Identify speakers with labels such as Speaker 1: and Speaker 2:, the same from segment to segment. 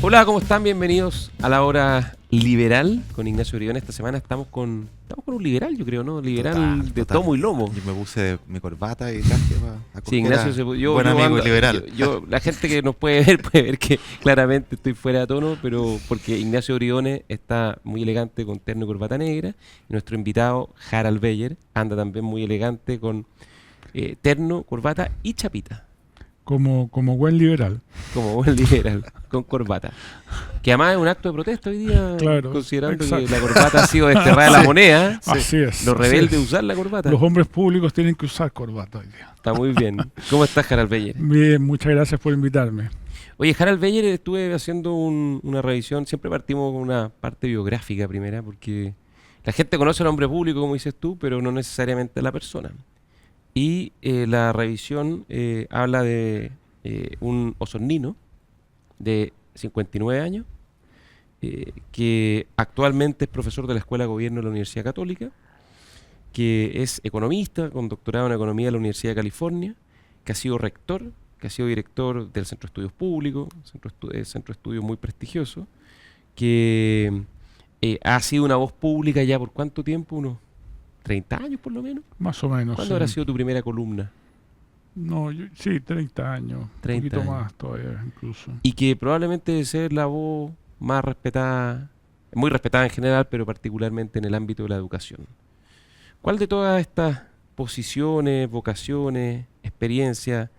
Speaker 1: Hola, ¿cómo están? Bienvenidos a la hora liberal con Ignacio Briones. Esta semana estamos con un liberal, yo creo, ¿no? Liberal de tomo y lomo.
Speaker 2: Yo me puse mi corbata y traje para
Speaker 1: Sí, Ignacio,
Speaker 2: buen amigo liberal.
Speaker 1: La gente que nos puede ver que claramente estoy fuera de tono, pero porque Ignacio Briones está muy elegante con terno y corbata negra, y nuestro invitado, Harald Beyer, anda también muy elegante con terno, corbata y chapita.
Speaker 3: Como buen liberal.
Speaker 1: Como buen liberal, con corbata. Que además es un acto de protesta hoy día,
Speaker 3: claro,
Speaker 1: considerando
Speaker 3: exacto.
Speaker 1: que la corbata ha sido desterrada de la moneda.
Speaker 3: Sí. Así es.
Speaker 1: Los rebeldes usar la corbata.
Speaker 3: Los hombres públicos tienen que usar corbata hoy día.
Speaker 1: Está muy bien. ¿Cómo estás, Harald Beyer?
Speaker 3: Bien, muchas gracias por invitarme.
Speaker 1: Oye, Harald Beyer, estuve haciendo una revisión. Siempre partimos con una parte biográfica primera, porque la gente conoce al hombre público, como dices tú, pero no necesariamente a la persona. Y la revisión habla de un osornino de 59 años, que actualmente es profesor de la Escuela de Gobierno de la Universidad Católica, que es economista con doctorado en Economía de la Universidad de California, que ha sido rector, que ha sido director del Centro de Estudios Públicos, centro de estudios muy prestigioso, que ha sido una voz pública ya por ¿cuánto tiempo? Unos 30 años por lo menos.
Speaker 3: Más o menos.
Speaker 1: ¿Cuándo habrá sido tu primera columna?
Speaker 3: No, sí, 30 años.
Speaker 1: 30
Speaker 3: un poquito
Speaker 1: años.
Speaker 3: más todavía incluso.
Speaker 1: Y que probablemente debe ser la voz más respetada, muy respetada en general, pero particularmente en el ámbito de la educación. ¿Cuál de todas estas posiciones, vocaciones, experiencias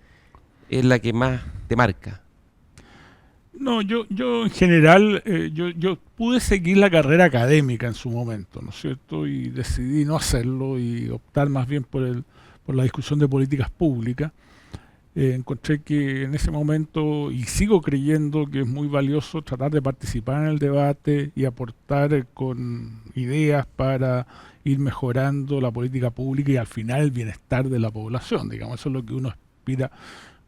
Speaker 1: es la que más te marca?
Speaker 3: No, yo en general, yo pude seguir la carrera académica en su momento, ¿no es cierto? Y decidí no hacerlo y optar más bien por la discusión de políticas públicas. Encontré que en ese momento, y sigo creyendo que es muy valioso tratar de participar en el debate y aportar con ideas para ir mejorando la política pública y al final el bienestar de la población, digamos, eso es lo que uno aspira.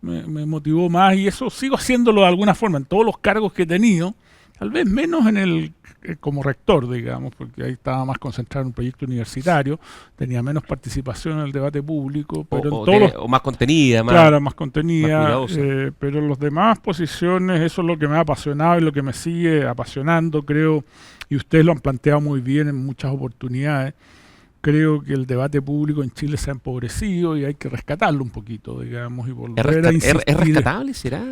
Speaker 3: Me motivó más y eso sigo haciéndolo de alguna forma en todos los cargos que he tenido, tal vez menos en el como rector, digamos, porque ahí estaba más concentrado en un proyecto universitario, tenía menos participación en el debate público, pero
Speaker 1: o más contenida,
Speaker 3: más contenida, pero en las demás posiciones eso es lo que me ha apasionado y lo que me sigue apasionando, creo, y ustedes lo han planteado muy bien en muchas oportunidades. Creo que el debate público en Chile se ha empobrecido y hay que rescatarlo un poquito, digamos, y volver a insistir.
Speaker 1: ¿Es rescatable? ¿Será?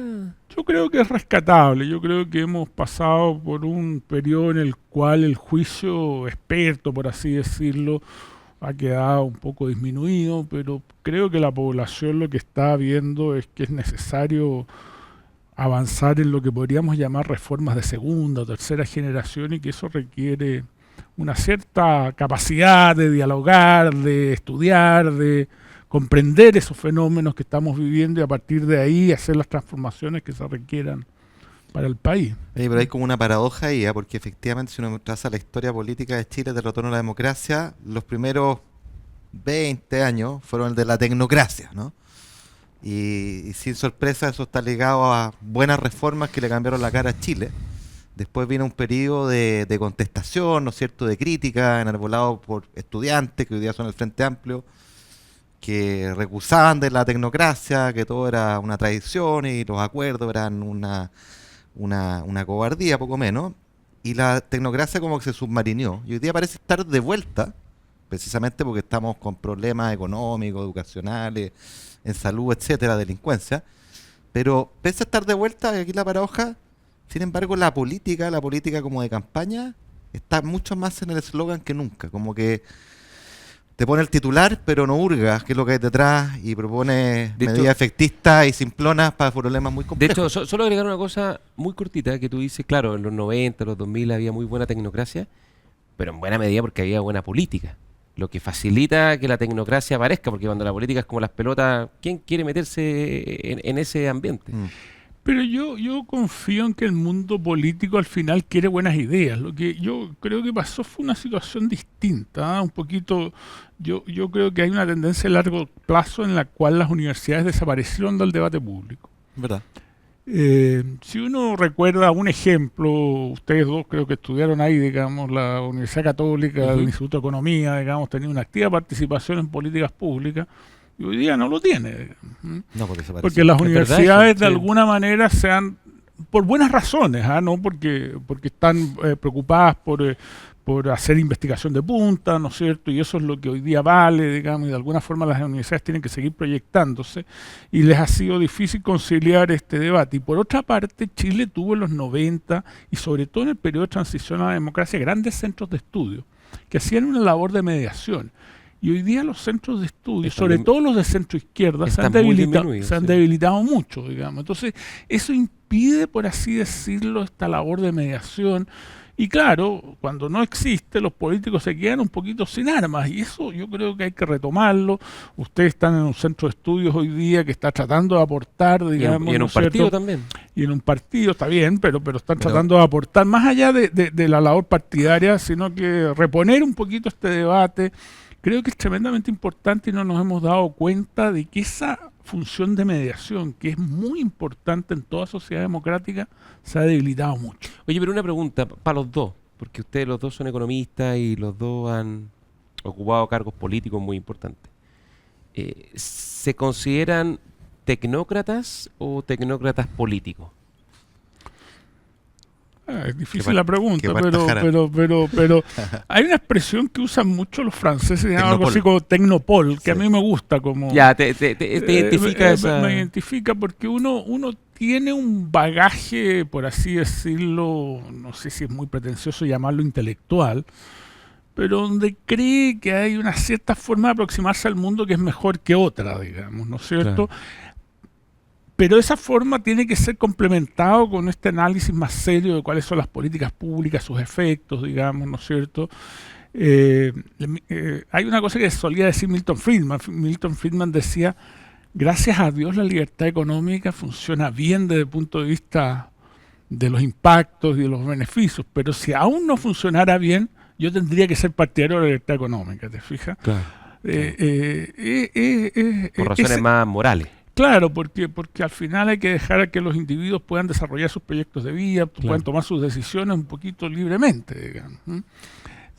Speaker 3: Yo creo que es rescatable. Yo creo que hemos pasado por un periodo en el cual el juicio experto, por así decirlo, ha quedado un poco disminuido, pero creo que la población lo que está viendo es que es necesario avanzar en lo que podríamos llamar reformas de segunda o tercera generación y que eso requiere una cierta capacidad de dialogar, de estudiar, de comprender esos fenómenos que estamos viviendo y a partir de ahí hacer las transformaciones que se requieran para el país.
Speaker 2: Pero hay como una paradoja ahí, porque efectivamente si uno traza la historia política de Chile de retorno a la democracia, los primeros 20 años fueron el de la tecnocracia, ¿no? Y sin sorpresa eso está ligado a buenas reformas que le cambiaron la cara a Chile. Después viene un periodo de contestación, ¿no es cierto?, de crítica, enarbolado por estudiantes que hoy día son el Frente Amplio, que recusaban de la tecnocracia, que todo era una traición y los acuerdos eran una cobardía, poco menos. Y la tecnocracia como que se submarinió. Y hoy día parece estar de vuelta, precisamente porque estamos con problemas económicos, educacionales, en salud, etcétera, delincuencia. Pero pese a estar de vuelta, aquí la paradoja, sin embargo, la política como de campaña, está mucho más en el eslogan que nunca. Como que te pone el titular, pero no hurga qué es lo que hay detrás y propone medidas efectistas y simplonas para problemas muy complejos.
Speaker 1: De hecho, solo agregar una cosa muy cortita que tú dices, claro, en los 90, los 2000 había muy buena tecnocracia, pero en buena medida porque había buena política. Lo que facilita que la tecnocracia aparezca, porque cuando la política es como las pelotas, ¿quién quiere meterse en ese ambiente?
Speaker 3: Pero yo confío en que el mundo político al final quiere buenas ideas. Lo que yo creo que pasó fue una situación distinta, un poquito. Yo creo que hay una tendencia a largo plazo en la cual las universidades desaparecieron del debate público.
Speaker 2: ¿Verdad?
Speaker 3: Si uno recuerda un ejemplo, ustedes dos creo que estudiaron ahí, digamos, la Universidad Católica, el Instituto de Economía, digamos, tenía una activa participación en políticas públicas. Y hoy día no lo tiene.
Speaker 2: No, porque
Speaker 3: las universidades de alguna manera se han por buenas razones, no porque están preocupadas por hacer investigación de punta, ¿no es cierto? Y eso es lo que hoy día vale, digamos, y de alguna forma las universidades tienen que seguir proyectándose, y les ha sido difícil conciliar este debate. Y por otra parte, Chile tuvo en los 90, y sobre todo en el periodo de transición a la democracia, grandes centros de estudio que hacían una labor de mediación. Y hoy día los centros de estudio, sobre todo los de centro izquierda, se han debilitado mucho, digamos. Entonces, eso impide, por así decirlo, esta labor de mediación. Y claro, cuando no existe, los políticos se quedan un poquito sin armas, y eso yo creo que hay que retomarlo. Ustedes están en un centro de estudios hoy día que está tratando de aportar, digamos.
Speaker 1: Y en un partido también.
Speaker 3: Y en un partido, está bien, pero están tratando de aportar, más allá de la labor partidaria, sino que reponer un poquito este debate. Creo que es tremendamente importante y no nos hemos dado cuenta de que esa función de mediación, que es muy importante en toda sociedad democrática, se ha debilitado mucho.
Speaker 1: Oye, pero una pregunta para los dos, porque ustedes los dos son economistas y los dos han ocupado cargos políticos muy importantes. ¿Se consideran tecnócratas o tecnócratas políticos?
Speaker 3: Es difícil la pregunta, pero hay una expresión que usan mucho los franceses, se llama algo así como tecnopol, que a mí me gusta como...
Speaker 1: Ya, te identifica esa...
Speaker 3: Me identifica porque uno tiene un bagaje, por así decirlo, no sé si es muy pretencioso llamarlo intelectual, pero donde cree que hay una cierta forma de aproximarse al mundo que es mejor que otra, digamos, ¿no es cierto? Claro. Pero esa forma tiene que ser complementado con este análisis más serio de cuáles son las políticas públicas, sus efectos, digamos, ¿no es cierto? Hay una cosa que solía decir Milton Friedman. Milton Friedman decía, gracias a Dios la libertad económica funciona bien desde el punto de vista de los impactos y de los beneficios, pero si aún no funcionara bien, yo tendría que ser partidario de la libertad económica, ¿te fijas?
Speaker 1: Claro. Por razones más morales.
Speaker 3: Claro, porque al final hay que dejar a que los individuos puedan desarrollar sus proyectos de vida, puedan tomar sus decisiones un poquito libremente, digamos.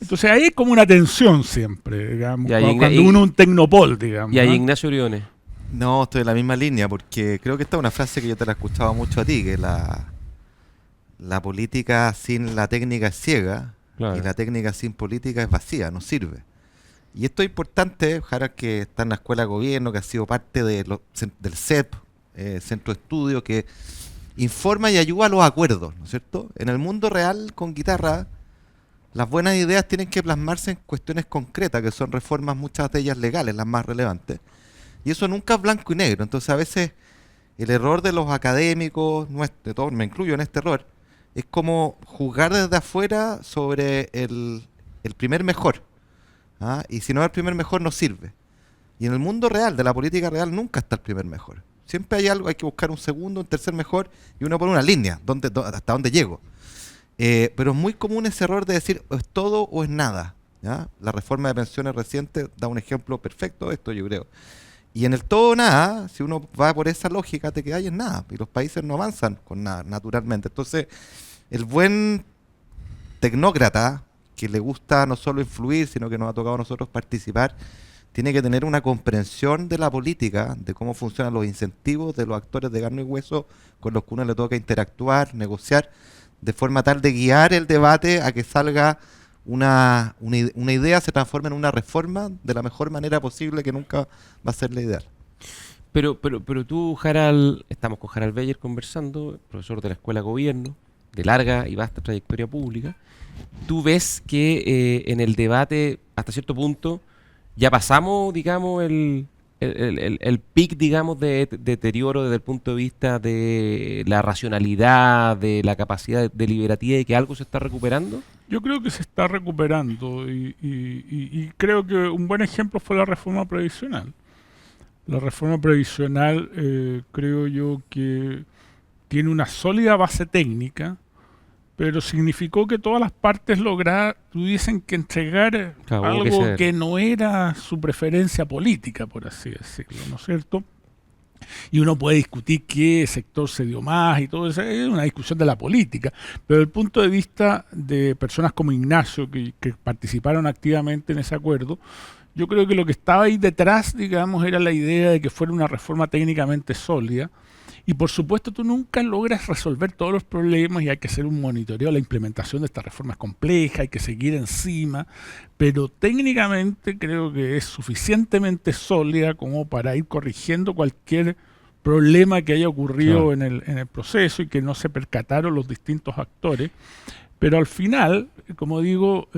Speaker 3: Entonces ahí hay como una tensión siempre, digamos, cuando uno es un tecnopol, digamos.
Speaker 1: ¿Y ahí Ignacio Briones?
Speaker 2: No, estoy en la misma línea, porque creo que esta es una frase que yo te la he escuchado mucho a ti, que la política sin la técnica es ciega, claro, y la técnica sin política es vacía, no sirve. Y esto es importante, Jara, que está en la Escuela de Gobierno, que ha sido parte del CEP, Centro de Estudio, que informa y ayuda a los acuerdos, ¿no es cierto? En el mundo real, con guitarra, las buenas ideas tienen que plasmarse en cuestiones concretas, que son reformas, muchas de ellas legales, las más relevantes. Y eso nunca es blanco y negro. Entonces, a veces, el error de los académicos, de todos, me incluyo en este error, es como juzgar desde afuera sobre el primer mejor. Y si no es el primer mejor, no sirve. Y en el mundo real, de la política real, nunca está el primer mejor. Siempre hay algo, hay que buscar un segundo, un tercer mejor, y uno pone una línea, hasta dónde llego. Pero es muy común ese error de decir, o es todo o es nada. ¿Ya? La reforma de pensiones reciente da un ejemplo perfecto de esto, yo creo. Y en el todo o nada, si uno va por esa lógica, te quedas en nada. Y los países no avanzan con nada, naturalmente. Entonces, el buen tecnócrata, que le gusta no solo influir, sino que nos ha tocado a nosotros participar, tiene que tener una comprensión de la política, de cómo funcionan los incentivos de los actores de carne y hueso con los que uno le toca interactuar, negociar, de forma tal de guiar el debate a que salga una idea, se transforme en una reforma de la mejor manera posible, que nunca va a ser la ideal.
Speaker 1: Pero tú, Harald, estamos con Harald Beyer conversando, profesor de la Escuela de Gobierno, de larga y vasta trayectoria pública. ¿Tú ves que en el debate, hasta cierto punto, ya pasamos, digamos, el pic, digamos, de deterioro desde el punto de vista de la racionalidad, de la capacidad deliberativa, y que algo se está recuperando?
Speaker 3: Yo creo que se está recuperando y creo que un buen ejemplo fue la reforma previsional. La reforma previsional creo yo que tiene una sólida base técnica, pero significó que todas las partes tuviesen que entregar algo que no era su preferencia política, por así decirlo, ¿no es cierto? Y uno puede discutir qué sector se dio más y todo eso, es una discusión de la política, pero desde el punto de vista de personas como Ignacio, que participaron activamente en ese acuerdo, yo creo que lo que estaba ahí detrás, digamos, era la idea de que fuera una reforma técnicamente sólida, Y por supuesto tú nunca logras resolver todos los problemas y hay que hacer un monitoreo, la implementación de estas reformas complejas, hay que seguir encima, pero técnicamente creo que es suficientemente sólida como para ir corrigiendo cualquier problema que haya ocurrido
Speaker 1: Claro.
Speaker 3: en el proceso y que no se percataron los distintos actores. Pero al final, como digo,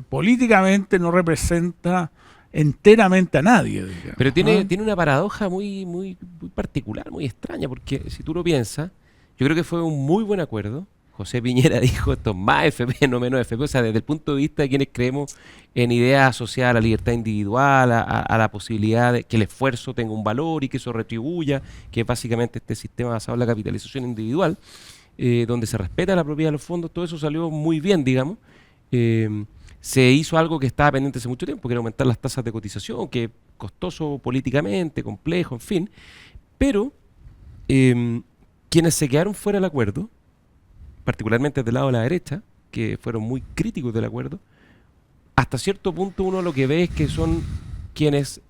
Speaker 3: políticamente no representa enteramente a nadie, digamos,
Speaker 1: Pero
Speaker 3: ¿ah?
Speaker 1: tiene una paradoja muy particular, muy extraña, porque si tú lo piensas, yo creo que fue un muy buen acuerdo. José Piñera dijo esto es más FP, no menos FP. O sea, desde el punto de vista de quienes creemos en ideas asociadas a la libertad individual, a la posibilidad de que el esfuerzo tenga un valor y que eso retribuya, que es básicamente este sistema basado en la capitalización individual, donde se respeta la propiedad de los fondos, todo eso salió muy bien, digamos. Eh, Se hizo algo que estaba pendiente hace mucho tiempo, que era aumentar las tasas de cotización, que es costoso políticamente, complejo, en fin. Pero quienes se quedaron fuera del acuerdo, particularmente del lado de la derecha, que fueron muy críticos del acuerdo, hasta cierto punto uno lo que ve es que son quienes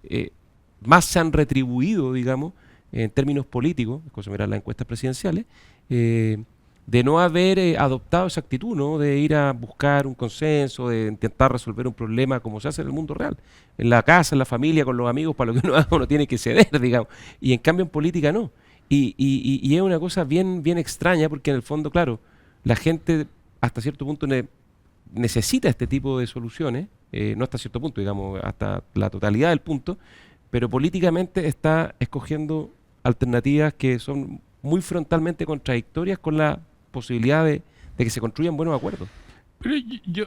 Speaker 1: más se han retribuido, digamos, en términos políticos, es cosa mirar las encuestas presidenciales, de no haber adoptado esa actitud, ¿no? De ir a buscar un consenso, de intentar resolver un problema como se hace en el mundo real, en la casa, en la familia, con los amigos, para lo que uno haga uno tiene que ceder, digamos, y en cambio en política no. Y es una cosa bien extraña porque en el fondo, claro, la gente hasta cierto punto necesita este tipo de soluciones, no hasta cierto punto, digamos, hasta la totalidad del punto, pero políticamente está escogiendo alternativas que son muy frontalmente contradictorias con la posibilidad de que se construyan buenos acuerdos.
Speaker 3: Pero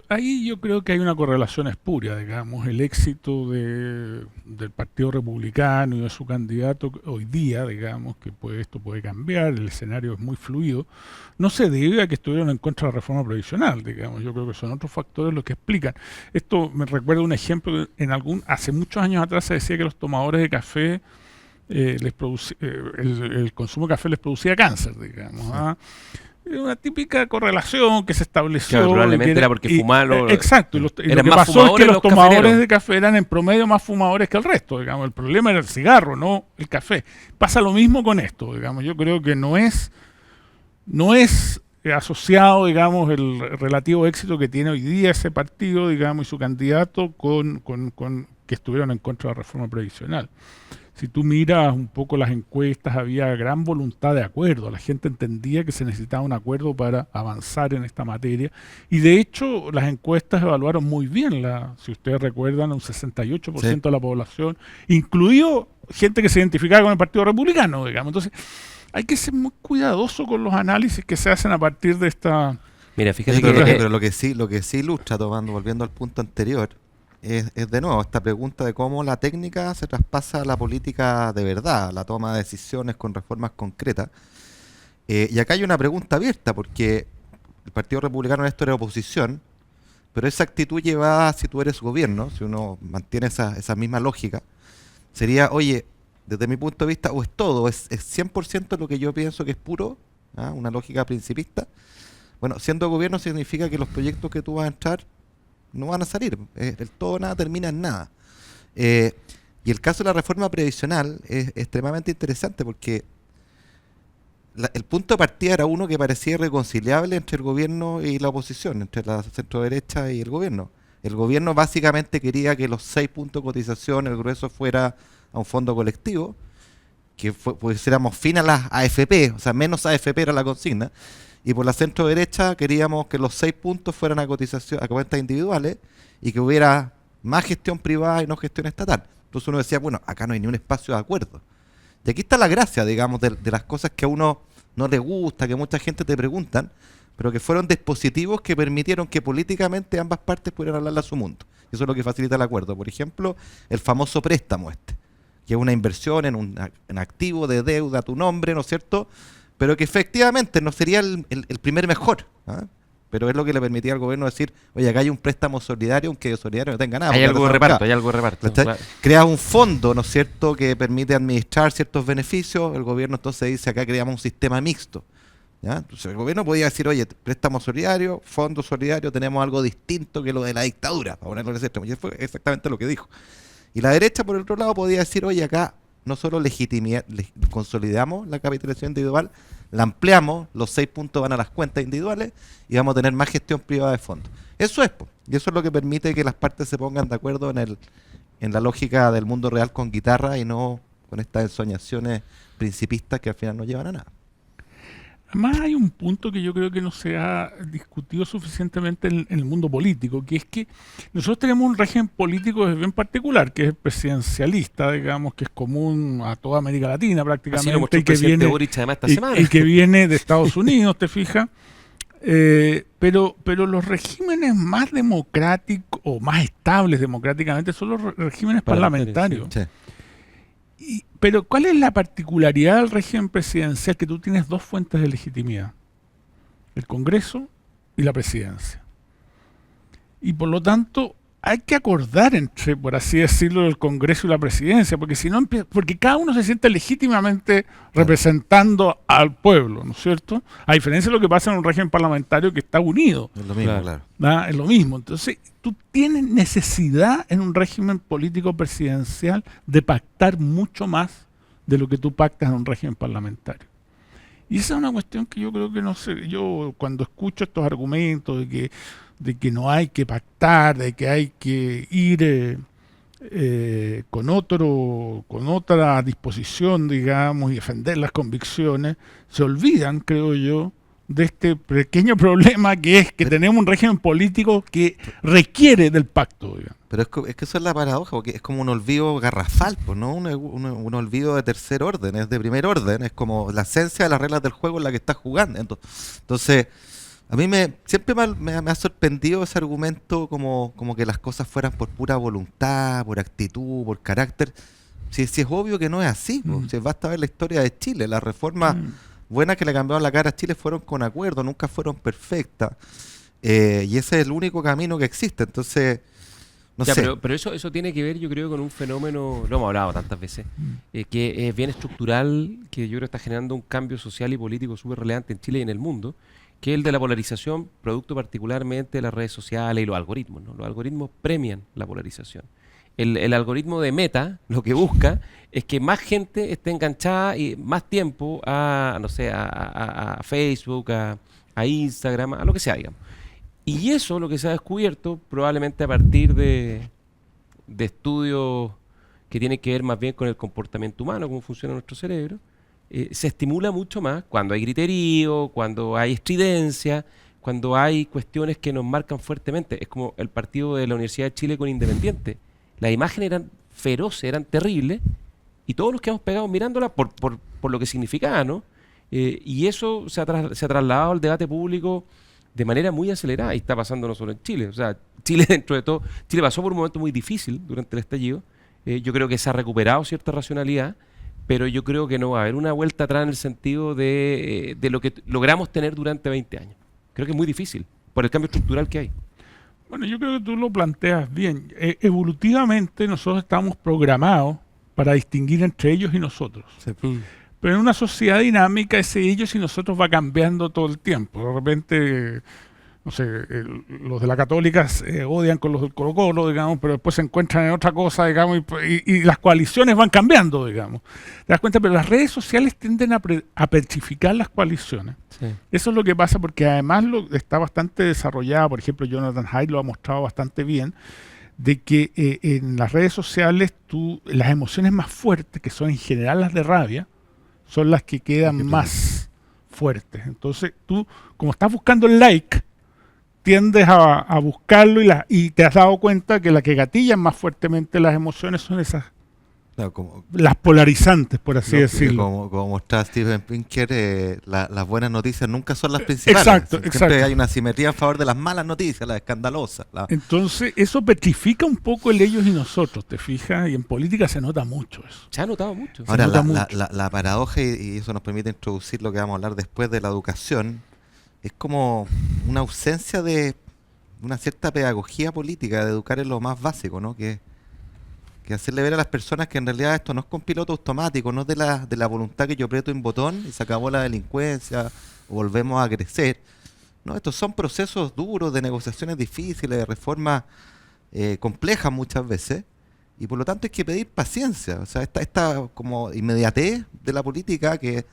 Speaker 3: ahí yo creo que hay una correlación espuria, digamos, el éxito del Partido Republicano y de su candidato hoy día, digamos, que esto puede cambiar, el escenario es muy fluido, no se debe a que estuvieron en contra de la reforma previsional, digamos, yo creo que son otros factores los que explican. Esto me recuerda un ejemplo, hace muchos años atrás se decía que los tomadores de café el consumo de café les producía cáncer, digamos, ¿ah? Una típica correlación que se estableció.
Speaker 1: Claro, probablemente era porque fumaban
Speaker 3: exacto, y lo
Speaker 1: eran
Speaker 3: que
Speaker 1: más
Speaker 3: pasó es que
Speaker 1: fumadores
Speaker 3: los
Speaker 1: los
Speaker 3: tomadores
Speaker 1: cafeteros.
Speaker 3: de café eran en promedio más fumadores que el resto, digamos. El problema era el cigarro, no el café. Pasa lo mismo con esto, digamos. Yo creo que no es asociado, digamos, el relativo éxito que tiene hoy día ese partido, digamos, y su candidato con que estuvieron en contra de la reforma previsional. Si tú miras un poco las encuestas, había gran voluntad de acuerdo. La gente entendía que se necesitaba un acuerdo para avanzar en esta materia. Y de hecho, las encuestas evaluaron muy bien, si ustedes recuerdan, un 68% de la población, incluido gente que se identificaba con el Partido Republicano, digamos. Entonces, hay que ser muy cuidadoso con los análisis que se hacen a partir de esta...
Speaker 1: Mira,
Speaker 2: Sí,
Speaker 1: fíjate
Speaker 2: pero,
Speaker 1: que
Speaker 2: pero lo que sí ilustra, volviendo al punto anterior, es de nuevo esta pregunta de cómo la técnica se traspasa a la política de verdad, a la toma de decisiones con reformas concretas. Y acá hay una pregunta abierta, porque el Partido Republicano en esto era oposición, pero esa actitud llevada, si tú eres gobierno, si uno mantiene esa misma lógica, sería, oye, desde mi punto de vista, o es todo, es 100% lo que yo pienso que es puro, ¿ah? Una lógica principista. Bueno, siendo gobierno significa que los proyectos que tú vas a entrar no van a salir. El todo o nada termina en nada. Y el caso de la reforma previsional es extremadamente interesante porque el punto de partida era uno que parecía irreconciliable entre el gobierno y la oposición, entre la centro-derecha y el gobierno. El gobierno básicamente quería que los 6 puntos de cotización, el grueso, fuera a un fondo colectivo, que pusiéramos fin a las AFP, o sea, menos AFP era la consigna. Y por la centro derecha queríamos que los 6 puntos fueran a cotización, a cuentas individuales y que hubiera más gestión privada y no gestión estatal. Entonces uno decía, bueno, acá no hay ni un espacio de acuerdo. Y aquí está la gracia, digamos, de las cosas que a uno no le gusta, que mucha gente te preguntan, pero que fueron dispositivos que permitieron que políticamente ambas partes pudieran hablarle a su mundo. Y eso es lo que facilita el acuerdo. Por ejemplo, el famoso préstamo que es una inversión en un activo de deuda a tu nombre, ¿no es cierto?, pero que efectivamente no sería el primer mejor, ¿ah? Pero es lo que le permitía al gobierno decir, oye, acá hay un préstamo solidario, aunque de solidario no tenga nada.
Speaker 1: hay algo de reparto, hay algo de reparto. Claro.
Speaker 2: Creas un fondo, ¿no es cierto?, que permite administrar ciertos beneficios. El gobierno entonces dice, acá creamos un sistema mixto, ¿ya? Entonces el gobierno podía decir, oye, préstamo solidario, fondo solidario, tenemos algo distinto que lo de la dictadura, para ponerlo en ese extremo. Y eso fue exactamente lo que dijo. Y la derecha, por el otro lado, podía decir, oye, acá no solo consolidamos la capitalización individual, la ampliamos, los 6 puntos van a las cuentas individuales y vamos a tener más gestión privada de fondos. Eso es, po, y eso es lo que permite que las partes se pongan de acuerdo en la lógica del mundo real con guitarra y no con estas ensoñaciones principistas que al final no llevan a nada.
Speaker 3: Además hay un punto que yo creo que no se ha discutido suficientemente en el mundo político, que es que nosotros tenemos un régimen político bien particular, que es el presidencialista, digamos, que es común a toda América Latina prácticamente,
Speaker 1: Así lo mostró el presidente Boric además esta semana.
Speaker 3: y que viene de Estados Unidos, ¿te fijas? Pero los regímenes más democráticos o más estables democráticamente son los regímenes parlamentarios.
Speaker 2: Sí.
Speaker 3: Pero ¿cuál es la particularidad del régimen presidencial? Que tú tienes dos fuentes de legitimidad, el Congreso y la presidencia. Y por lo tanto hay que acordar entre, por así decirlo, el Congreso y la presidencia, porque si no porque cada uno se siente legítimamente representando al pueblo, ¿no es cierto? A diferencia de lo que pasa en un régimen parlamentario que está unido.
Speaker 2: Es lo mismo, claro.
Speaker 3: ¿Verdad? Es lo mismo. Entonces, tú tienes necesidad en un régimen político presidencial de pactar mucho más de lo que tú pactas en un régimen parlamentario. Y esa es una cuestión que yo creo que no sé, yo cuando escucho estos argumentos de que no hay que pactar, de que hay que ir con otra disposición, digamos, y defender las convicciones, se olvidan, creo yo, de este pequeño problema que es que tenemos un régimen político que requiere del pacto, digamos.
Speaker 2: Pero es que eso es la paradoja, porque es como un olvido garrafal, pues, ¿no? Un olvido de tercer orden, es de primer orden, es como la esencia de las reglas del juego en la que estás jugando. Entonces a mí siempre me ha sorprendido ese argumento como que las cosas fueran por pura voluntad, por actitud, por carácter. Si es obvio que no es así, pues. Si basta ver la historia de Chile, las reformas buenas que le cambiaron la cara a Chile fueron con acuerdo, nunca fueron perfectas. Y ese es el único camino que existe. Entonces, no sé.
Speaker 1: Pero eso tiene que ver, yo creo, con un fenómeno, lo hemos hablado tantas veces, que es bien estructural, que yo creo que está generando un cambio social y político súper relevante en Chile y en el mundo, que es el de la polarización, producto particularmente de las redes sociales y los algoritmos, ¿no? Los algoritmos premian la polarización. El algoritmo de Meta lo que busca es que más gente esté enganchada y más tiempo a, no sé, a Facebook, a Instagram, a lo que sea, digamos. Y eso lo que se ha descubierto probablemente a partir de estudios que tienen que ver más bien con el comportamiento humano, cómo funciona nuestro cerebro, se estimula mucho más cuando hay griterío, cuando hay estridencia, cuando hay cuestiones que nos marcan fuertemente. Es como el partido de la Universidad de Chile con Independiente. Las imágenes eran feroces, eran terribles, y todos los que hemos pegado mirándola por lo que significaba, ¿no? Y eso se ha trasladado al debate público de manera muy acelerada, y está pasando no solo en Chile. O sea, Chile dentro de todo, Chile pasó por un momento muy difícil durante el estallido. Yo creo que se ha recuperado cierta racionalidad, pero yo creo que no va a haber una vuelta atrás en el sentido de lo que logramos tener durante 20 años. Creo que es muy difícil, por el cambio estructural que hay.
Speaker 3: Bueno, yo creo que tú lo planteas bien. Evolutivamente nosotros estamos programados para distinguir entre ellos y nosotros.
Speaker 2: Sí.
Speaker 3: Pero en una sociedad dinámica ese ellos y nosotros va cambiando todo el tiempo. De repente, no sé, los de la Católica se odian con los del Colo-Colo, digamos, pero después se encuentran en otra cosa, digamos, y las coaliciones van cambiando, digamos. ¿Te das cuenta? Pero las redes sociales tienden a petrificar las coaliciones.
Speaker 1: Sí.
Speaker 3: Eso es lo que pasa, porque además está bastante desarrollado, por ejemplo, Jonathan Haidt lo ha mostrado bastante bien, de que en las redes sociales las emociones más fuertes, que son en general las de rabia, son las que quedan más fuertes. Entonces tú, como estás buscando el like, tiendes a buscarlo y te has dado cuenta que las que gatillan más fuertemente las emociones son esas,
Speaker 2: Claro,
Speaker 3: las polarizantes, por así decirlo.
Speaker 2: Como mostraba Steven Pinker, las buenas noticias nunca son las principales.
Speaker 3: Exacto,
Speaker 2: Siempre
Speaker 3: exacto.
Speaker 2: hay una simetría a favor de las malas noticias, las escandalosas.
Speaker 3: Entonces, eso petrifica un poco el ellos y nosotros, ¿te fijas? Y en política se nota mucho eso.
Speaker 1: Se ha notado mucho.
Speaker 2: Ahora,
Speaker 3: nota mucho.
Speaker 2: la paradoja, y eso nos permite introducir lo que vamos a hablar después de la educación, es como una ausencia de una cierta pedagogía política, de educar en lo más básico, ¿no? Que hacerle ver a las personas que en realidad esto no es con piloto automático, no es de la voluntad que yo aprieto un botón y se acabó la delincuencia, o volvemos a crecer. No, estos son procesos duros, de negociaciones difíciles, de reformas complejas muchas veces, Y por lo tanto hay que pedir paciencia. O sea, esta como inmediatez de la política que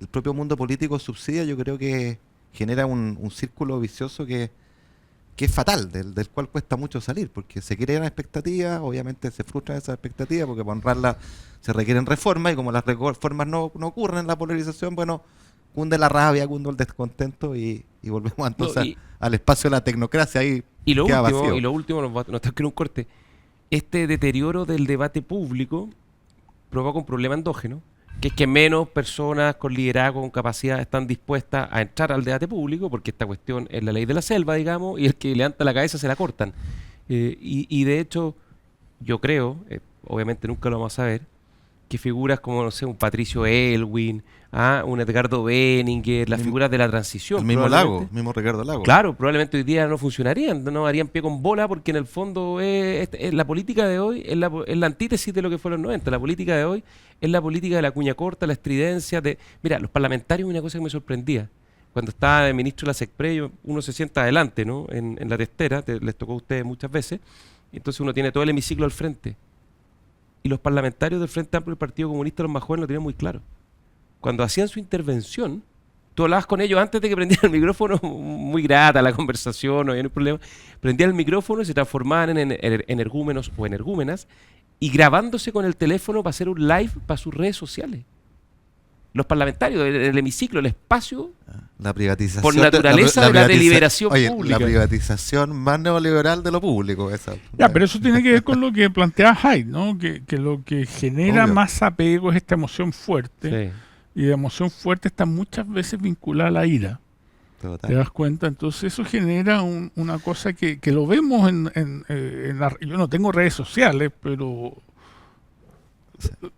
Speaker 2: el propio mundo político subsidia, yo creo que genera un círculo vicioso que es fatal, del cual cuesta mucho salir, porque se crean expectativas, obviamente se frustran esas expectativas, porque para honrarlas se requieren reformas, y como las reformas no ocurren, la polarización, bueno, cunde la rabia, cunde el descontento, y volvemos entonces al espacio de la tecnocracia, ahí queda vacío.
Speaker 1: Y lo último, nos tenemos que ir a un corte. Este deterioro del debate público provoca un problema endógeno, que es que menos personas con liderazgo, con capacidad, están dispuestas a entrar al debate público, porque esta cuestión es la ley de la selva, digamos, y el que levanta la cabeza se la cortan. Y de hecho, yo creo, obviamente nunca lo vamos a saber, que figuras como, no sé, un Patricio Elwin, un Edgardo Benninger, las figuras de la transición.
Speaker 2: El mismo Lago, el mismo Ricardo Lago.
Speaker 1: Claro, probablemente hoy día no funcionarían, no harían pie con bola, porque en el fondo la política de hoy es la antítesis de lo que fue los 90. La política de hoy es la política de la cuña corta, la estridencia. Mira, los parlamentarios, una cosa que me sorprendía. Cuando estaba de ministro de la SECPRE, uno se sienta adelante, ¿no? En la testera, les tocó a ustedes muchas veces, entonces uno tiene todo el hemiciclo al frente. Y los parlamentarios del Frente Amplio del Partido Comunista, los más jóvenes, lo tenían muy claro. Cuando hacían su intervención, tú hablabas con ellos antes de que prendieran el micrófono, muy grata la conversación, no había ningún problema. Prendían el micrófono y se transformaban en energúmenos o energúmenas, y grabándose con el teléfono para hacer un live para sus redes sociales. Los parlamentarios, el hemiciclo, el espacio,
Speaker 2: la privatización
Speaker 1: por naturaleza de la deliberación pública.
Speaker 2: La privatización más neoliberal de lo público.
Speaker 3: Pero eso tiene que ver con lo que plantea Haidt, ¿no? Que lo que genera más apego es esta emoción fuerte.
Speaker 1: Sí.
Speaker 3: Y la emoción fuerte está muchas veces vinculada a la ira.
Speaker 2: Total.
Speaker 3: ¿Te das cuenta? Entonces eso genera una cosa que lo vemos yo no tengo redes sociales, pero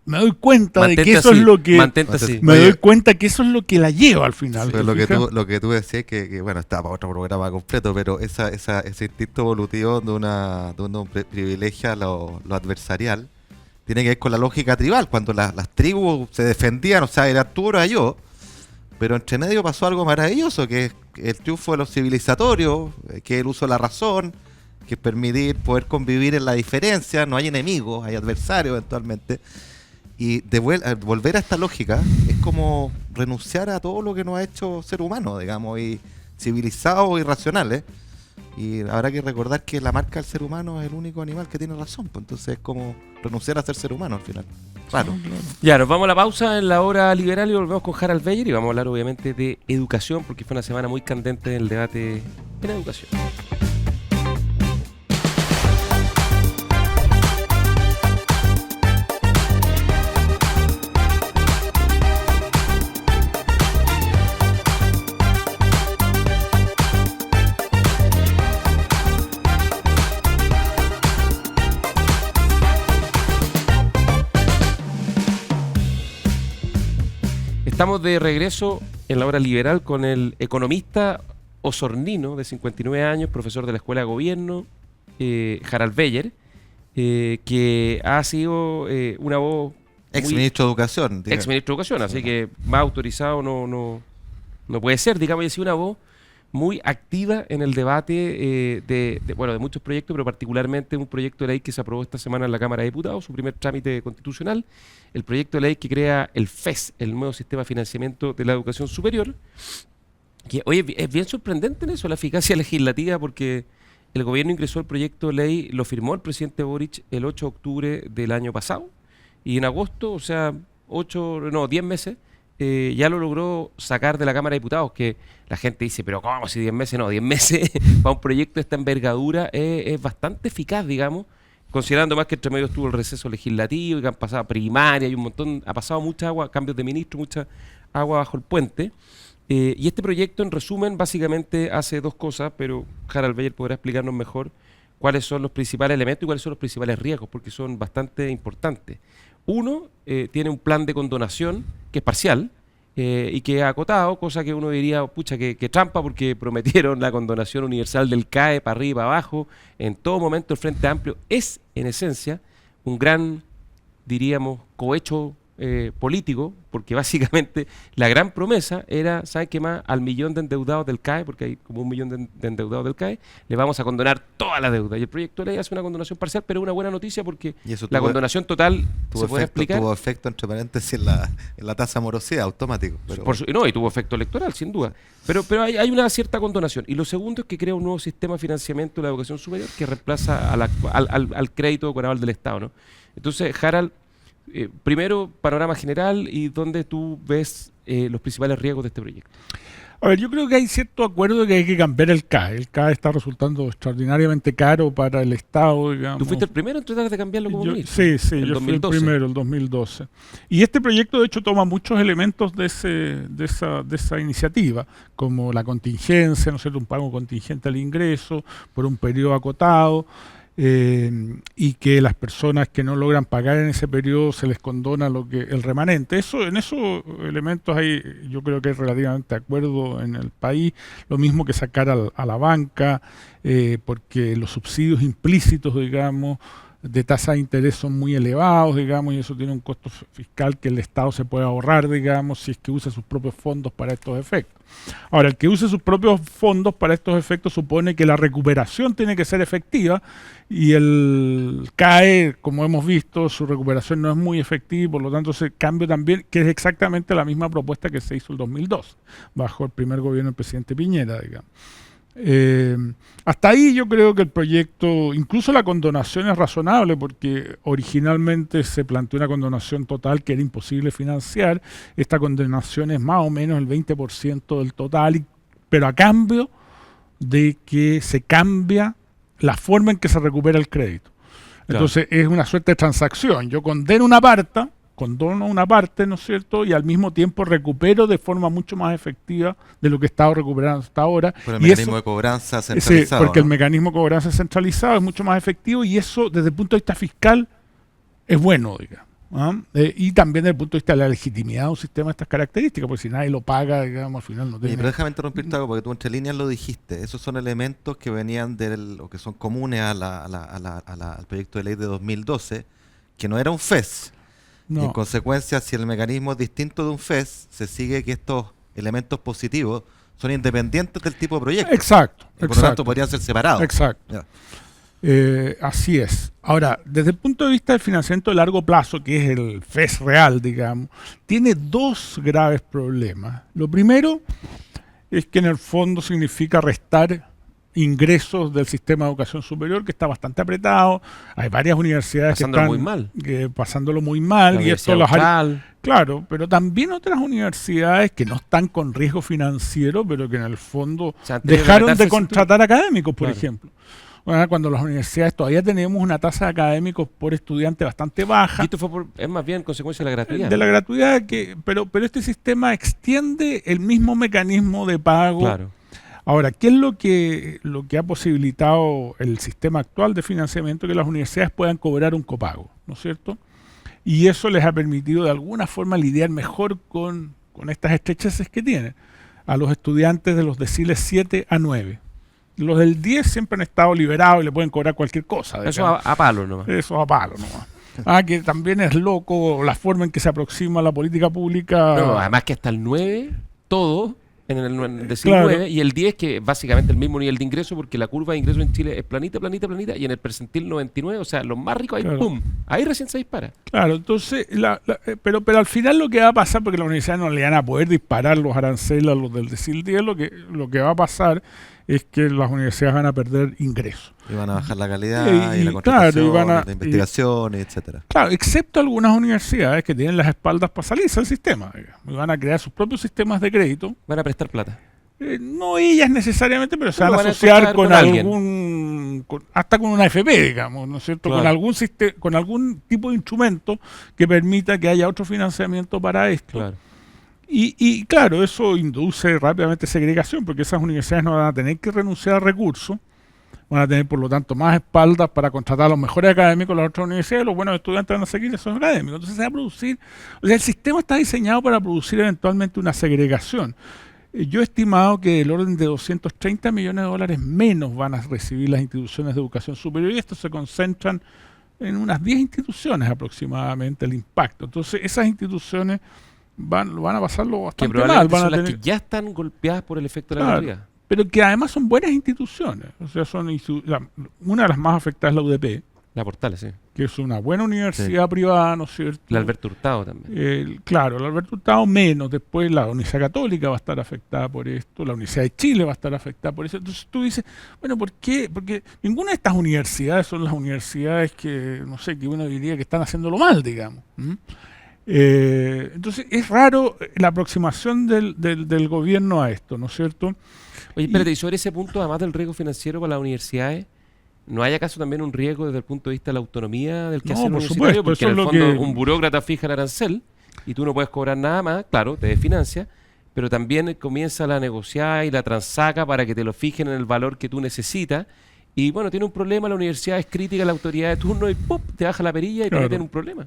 Speaker 3: me doy cuenta de que eso es lo que doy cuenta que eso es lo que la lleva al final.
Speaker 2: Lo que tú decías que bueno, está para otro programa completo, pero ese instinto evolutivo de uno privilegia lo adversarial tiene que ver con la lógica tribal. Cuando las tribus se defendían, o sea, era tú o era yo, pero entre medio pasó algo maravilloso, que es el triunfo de los civilizatorios, que es el uso de la razón, que es permitir poder convivir en la diferencia. No hay enemigos, hay adversarios eventualmente. Y volver a esta lógica es como renunciar a todo lo que nos ha hecho ser humano, digamos, y civilizados y racionales. Y habrá que recordar que la marca del ser humano es el único animal que tiene razón, pues entonces es como renunciar a ser ser humano al final. Claro.
Speaker 1: Ya, nos vamos a la pausa en la hora liberal y volvemos con Harald Beyer y vamos a hablar obviamente de educación, porque fue una semana muy candente en el debate en educación. Estamos de regreso en la hora liberal con el economista osornino de 59 años, profesor de la Escuela de Gobierno, Harald Beyer, que ha sido una voz...
Speaker 2: Ex-ministro de Educación.
Speaker 1: Ex-ministro de Educación, así que más autorizado no puede ser, digamos, y ha sido una voz muy activa en el debate de muchos proyectos, pero particularmente un proyecto de ley que se aprobó esta semana en la Cámara de Diputados, su primer trámite constitucional, el proyecto de ley que crea el FES, el nuevo sistema de financiamiento de la educación superior, que, oye, es bien sorprendente en eso, la eficacia legislativa, porque el gobierno ingresó el proyecto de ley, lo firmó el presidente Boric el 8 de octubre del año pasado, y en agosto, o sea, 10 meses, ya lo logró sacar de la Cámara de Diputados, que la gente dice, pero ¿cómo si 10 meses? No, 10 meses para un proyecto de esta envergadura es bastante eficaz, digamos, considerando más que entre medio estuvo el receso legislativo y que han pasado primaria y un montón, ha pasado mucha agua, cambios de ministro, mucha agua bajo el puente. Y este proyecto, en resumen, básicamente hace dos cosas, pero Harald Beyer podrá explicarnos mejor cuáles son los principales elementos y cuáles son los principales riesgos, porque son bastante importantes. Uno, tiene un plan de condonación que es parcial y que es acotado, cosa que uno diría, pucha, que trampa, porque prometieron la condonación universal del CAE para arriba y para abajo. En todo momento el Frente Amplio es, en esencia, un gran, diríamos, cohecho político, porque básicamente la gran promesa era, ¿saben qué más? Al millón de endeudados del CAE, porque hay como 1 millón de endeudados del CAE, le vamos a condonar toda la deuda. Y el proyecto de ley hace una condonación parcial, pero es una buena noticia porque
Speaker 2: Y eso
Speaker 1: la condonación total se puede explicar.
Speaker 2: tuvo efecto, entre paréntesis, en la tasa de morosidad automático. Pero,
Speaker 1: No, y tuvo efecto electoral, sin duda. Pero hay una cierta condonación. Y lo segundo es que crea un nuevo sistema de financiamiento de la educación superior que reemplaza al crédito con aval del Estado, ¿no? Entonces, Harald, primero, panorama general y dónde tú ves los principales riesgos de este proyecto.
Speaker 3: A ver, yo creo que hay cierto acuerdo de que hay que cambiar el CAE. El CAE está resultando extraordinariamente caro para el Estado, digamos.
Speaker 1: ¿Tú fuiste el primero en tratar de cambiarlo como ministro?
Speaker 3: Sí,
Speaker 1: el
Speaker 3: yo
Speaker 1: 2012.
Speaker 3: fui el primero, el 2012. Y este proyecto, de hecho, toma muchos elementos de esa iniciativa, como la contingencia, ¿no es cierto?, un pago contingente al ingreso por un periodo acotado, y que las personas que no logran pagar en ese periodo se les condona el remanente. En esos elementos hay, yo creo que hay relativamente acuerdo en el país. Lo mismo que sacar a la banca, porque los subsidios implícitos, digamos, de tasa de interés son muy elevados, digamos, y eso tiene un costo fiscal que el Estado se puede ahorrar, digamos, si es que usa sus propios fondos para estos efectos. Ahora, el que use sus propios fondos para estos efectos supone que la recuperación tiene que ser efectiva y el CAE, como hemos visto, su recuperación no es muy efectiva y por lo tanto ese cambio también, que es exactamente la misma propuesta que se hizo el 2002, bajo el primer gobierno del presidente Piñera, digamos. Hasta ahí yo creo que el proyecto, incluso la condonación es razonable porque originalmente se planteó una condonación total que era imposible financiar. Esta condonación es más o menos el 20% del total, pero a cambio de que se cambia la forma en que se recupera el crédito. Entonces es una suerte de transacción. Yo condono una parte, ¿no es cierto? Y al mismo tiempo recupero de forma mucho más efectiva de lo que he estado recuperando hasta ahora.
Speaker 2: Por el mecanismo de cobranza centralizado.
Speaker 3: Sí, porque
Speaker 2: ¿no?
Speaker 3: el mecanismo de cobranza centralizado es mucho más efectivo y eso desde el punto de vista fiscal es bueno, digamos. Y también desde el punto de vista de la legitimidad de un sistema de estas características, porque si nadie lo paga, digamos, al final no tiene...
Speaker 2: Pero déjame interrumpirte algo, porque tú entre líneas lo dijiste. Esos son elementos que venían o que son comunes al proyecto de ley de 2012, que no era un FES.
Speaker 3: No.
Speaker 2: Y en consecuencia, si el mecanismo es distinto de un FES, se sigue que estos elementos positivos son independientes del tipo de proyecto.
Speaker 3: Exacto.
Speaker 2: Y por lo tanto podrían ser separados.
Speaker 3: Exacto.
Speaker 2: Ya.
Speaker 3: Así es. Ahora, desde el punto de vista del financiamiento de largo plazo, que es el FES real, digamos, tiene dos graves problemas. Lo primero es que en el fondo significa restar ingresos del sistema de educación superior, que está bastante apretado. Hay varias universidades que están pasándolo muy mal. Y esto claro, pero también otras universidades que no están con riesgo financiero, pero que en el fondo dejaron de contratar académicos, por ejemplo. Bueno, cuando las universidades todavía tenemos una tasa de académicos por estudiante bastante baja.
Speaker 1: Y esto es más bien consecuencia de la gratuidad.
Speaker 3: De la gratuidad, pero este sistema extiende el mismo mecanismo de pago.
Speaker 1: Claro.
Speaker 3: Ahora, ¿qué es lo que ha posibilitado el sistema actual de financiamiento? Que las universidades puedan cobrar un copago, ¿no es cierto? Y eso les ha permitido de alguna forma lidiar mejor con estas estrecheces que tienen a los estudiantes de los deciles 7 a 9. Los del 10 siempre han estado liberados y le pueden cobrar cualquier cosa.
Speaker 1: Eso a palo nomás.
Speaker 3: Eso a palo nomás. Que también es loco la forma en que se aproxima la política pública.
Speaker 1: No, además que hasta el 9, todo en el decil 9, y el 10 que básicamente el mismo nivel de ingreso porque la curva de ingreso en Chile es planita, y en el percentil 99, o sea, los más ricos ahí, ¡pum! Ahí recién se dispara.
Speaker 3: Claro, entonces, pero al final lo que va a pasar, porque la universidad no le van a poder disparar los aranceles a los del decil 10, lo que va a pasar es que las universidades van a perder ingresos.
Speaker 2: Y van a bajar la calidad y la contratación, la investigación, etcétera.
Speaker 3: Claro, excepto algunas universidades que tienen las espaldas para salirse del sistema, digamos, y van a crear sus propios sistemas de crédito.
Speaker 1: Van a prestar plata.
Speaker 3: No ellas necesariamente, pero se van a asociar con algún, hasta con una AFP, digamos, ¿no es cierto? Claro. Con algún tipo de instrumento que permita que haya otro financiamiento para esto.
Speaker 1: Claro.
Speaker 3: Y claro, eso induce rápidamente segregación, porque esas universidades no van a tener que renunciar a recursos, van a tener por lo tanto más espaldas para contratar a los mejores académicos de las otras universidades, y los buenos estudiantes van a seguir esos académicos. Entonces se va a producir, el sistema está diseñado para producir eventualmente una segregación. Yo he estimado que del orden de $230 millones menos van a recibir las instituciones de educación superior, y estos se concentran en unas 10 instituciones aproximadamente el impacto. Entonces esas instituciones van a pasarlo
Speaker 1: Que
Speaker 3: bastante mal.
Speaker 1: probablemente
Speaker 3: Van a
Speaker 1: son las
Speaker 3: tener,
Speaker 1: que ya están golpeadas por el efecto de la
Speaker 3: Claro.
Speaker 1: gratuidad.
Speaker 3: pero que además son buenas instituciones. O sea, una de las más afectadas es la UDP,
Speaker 1: La Portales, sí.
Speaker 3: que es una buena universidad privada, ¿no es cierto?
Speaker 1: El Alberto Hurtado también.
Speaker 3: Claro, el Alberto Hurtado menos, después la Universidad Católica va a estar afectada por esto, la Universidad de Chile va a estar afectada por eso. Entonces tú dices, bueno, ¿por qué? Porque ninguna de estas universidades son las universidades que, no sé, que uno diría que están haciéndolo mal, digamos. Entonces es raro la aproximación del gobierno a esto, ¿no es cierto?
Speaker 1: Oye, espérate, y sobre ese punto, además del riesgo financiero para las universidades, ¿no hay acaso también un riesgo desde el punto de vista de la autonomía del
Speaker 3: No,
Speaker 1: quehacer
Speaker 3: por
Speaker 1: universitario?
Speaker 3: supuesto,
Speaker 1: Porque
Speaker 3: eso
Speaker 1: en el
Speaker 3: es lo
Speaker 1: fondo
Speaker 3: que-
Speaker 1: un burócrata fija el arancel y tú no puedes cobrar nada más, claro, te desfinancia, pero también comienza la negociada y la transaca para que te lo fijen en el valor que tú necesitas. Y bueno, tiene un problema, la universidad es crítica a la autoridad de turno y ¡pum! Te baja la perilla y
Speaker 3: Claro.
Speaker 1: te meten un problema.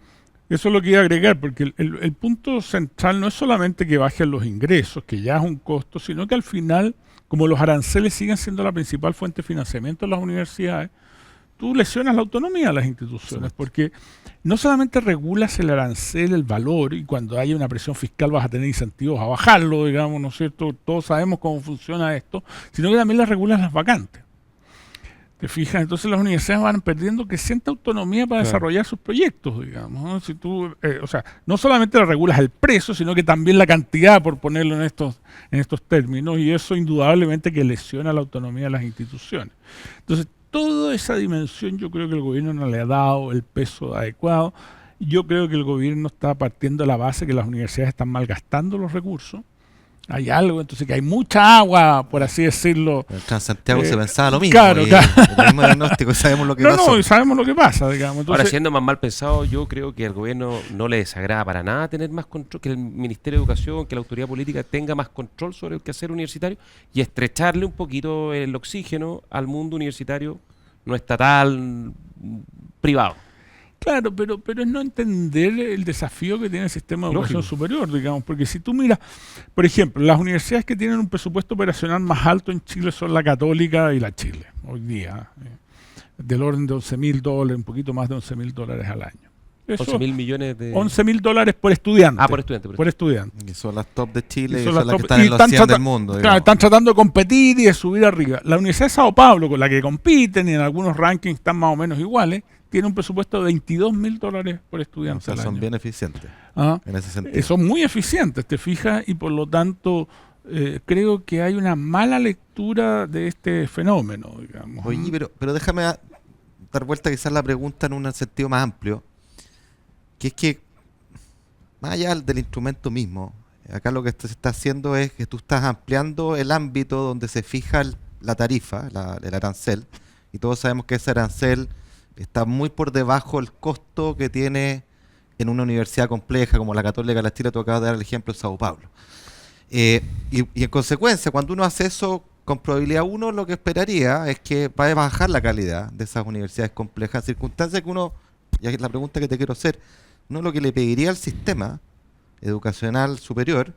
Speaker 3: Eso es lo que iba a agregar, porque el punto central no es solamente que bajen los ingresos, que ya es un costo, sino que al final, como los aranceles siguen siendo la principal fuente de financiamiento de las universidades, tú lesionas la autonomía de las instituciones, porque no solamente regulas el arancel, el valor, y cuando haya una presión fiscal vas a tener incentivos a bajarlo, digamos, ¿no es cierto? Todos sabemos cómo funciona esto, sino que también le regulas las vacantes. ¿Te fijas? Entonces las universidades van perdiendo creciente autonomía para
Speaker 1: Claro.
Speaker 3: desarrollar sus proyectos, digamos, ¿no? Si tú, o sea, no solamente le regulas el precio, sino que también la cantidad, por ponerlo en estos términos, y eso indudablemente que lesiona la autonomía de las instituciones. Entonces, toda esa dimensión yo creo que el gobierno no le ha dado el peso adecuado. Yo creo que el gobierno está partiendo de la base que las universidades están malgastando los recursos. Hay algo, entonces que hay mucha agua, por así decirlo.
Speaker 2: En el Transantiago se
Speaker 3: Eh,
Speaker 2: pensaba lo mismo.
Speaker 3: claro,
Speaker 2: y
Speaker 3: claro.
Speaker 2: el mismo diagnóstico, sabemos lo que
Speaker 3: No,
Speaker 2: pasó.
Speaker 3: no, y sabemos lo que pasa, digamos.
Speaker 1: Ahora,
Speaker 3: Entonces,
Speaker 1: siendo más mal pensado, yo creo que al gobierno no le desagrada para nada tener más control, que el Ministerio de Educación, que la autoridad política tenga más control sobre el quehacer universitario y estrecharle un poquito el oxígeno al mundo universitario no estatal, privado.
Speaker 3: claro, pero es no entender el desafío que tiene el sistema de educación
Speaker 1: Lógico.
Speaker 3: superior, digamos, porque si tú miras, por ejemplo, las universidades que tienen un presupuesto operacional más alto en Chile son la Católica y la Chile, hoy día, del orden de $11.000, un poquito más de $11.000 al año. Eso,
Speaker 1: 11.000 millones de...
Speaker 3: $11.000 por estudiante.
Speaker 1: Ah, por estudiante.
Speaker 3: Por estudiante.
Speaker 2: Y son las top de Chile
Speaker 3: Y
Speaker 2: y
Speaker 3: son
Speaker 2: son
Speaker 3: las
Speaker 2: las que
Speaker 3: top-
Speaker 2: están
Speaker 3: y
Speaker 2: en los
Speaker 3: están
Speaker 2: 100
Speaker 3: trata-
Speaker 2: del mundo.
Speaker 3: Claro,
Speaker 2: digamos.
Speaker 3: están tratando de competir y de subir arriba. La Universidad de Sao Paulo, con la que compiten y en algunos rankings están más o menos iguales, tiene un presupuesto de $22.000 por
Speaker 2: O
Speaker 3: estudiante
Speaker 2: sea,
Speaker 3: al
Speaker 2: son
Speaker 3: año.
Speaker 2: bien eficientes
Speaker 3: Ah,
Speaker 2: en ese sentido.
Speaker 3: son muy eficientes, te fijas, y por lo tanto creo que hay una mala lectura de este fenómeno, digamos.
Speaker 2: Oye, pero déjame dar vuelta quizás la pregunta en un sentido más amplio, que es que, más allá del instrumento mismo, acá lo que se está haciendo es que tú estás ampliando el ámbito donde se fija la tarifa, el arancel, y todos sabemos que ese arancel está muy por debajo del costo que tiene en una universidad compleja como la Católica de la Chile. Tú acabas de dar el ejemplo de Sao Paulo. Y en consecuencia, cuando uno hace eso con probabilidad 1, lo que esperaría es que va a bajar la calidad de esas universidades complejas, circunstancias que uno, y es la pregunta que te quiero hacer, no, lo que le pediría al sistema educacional superior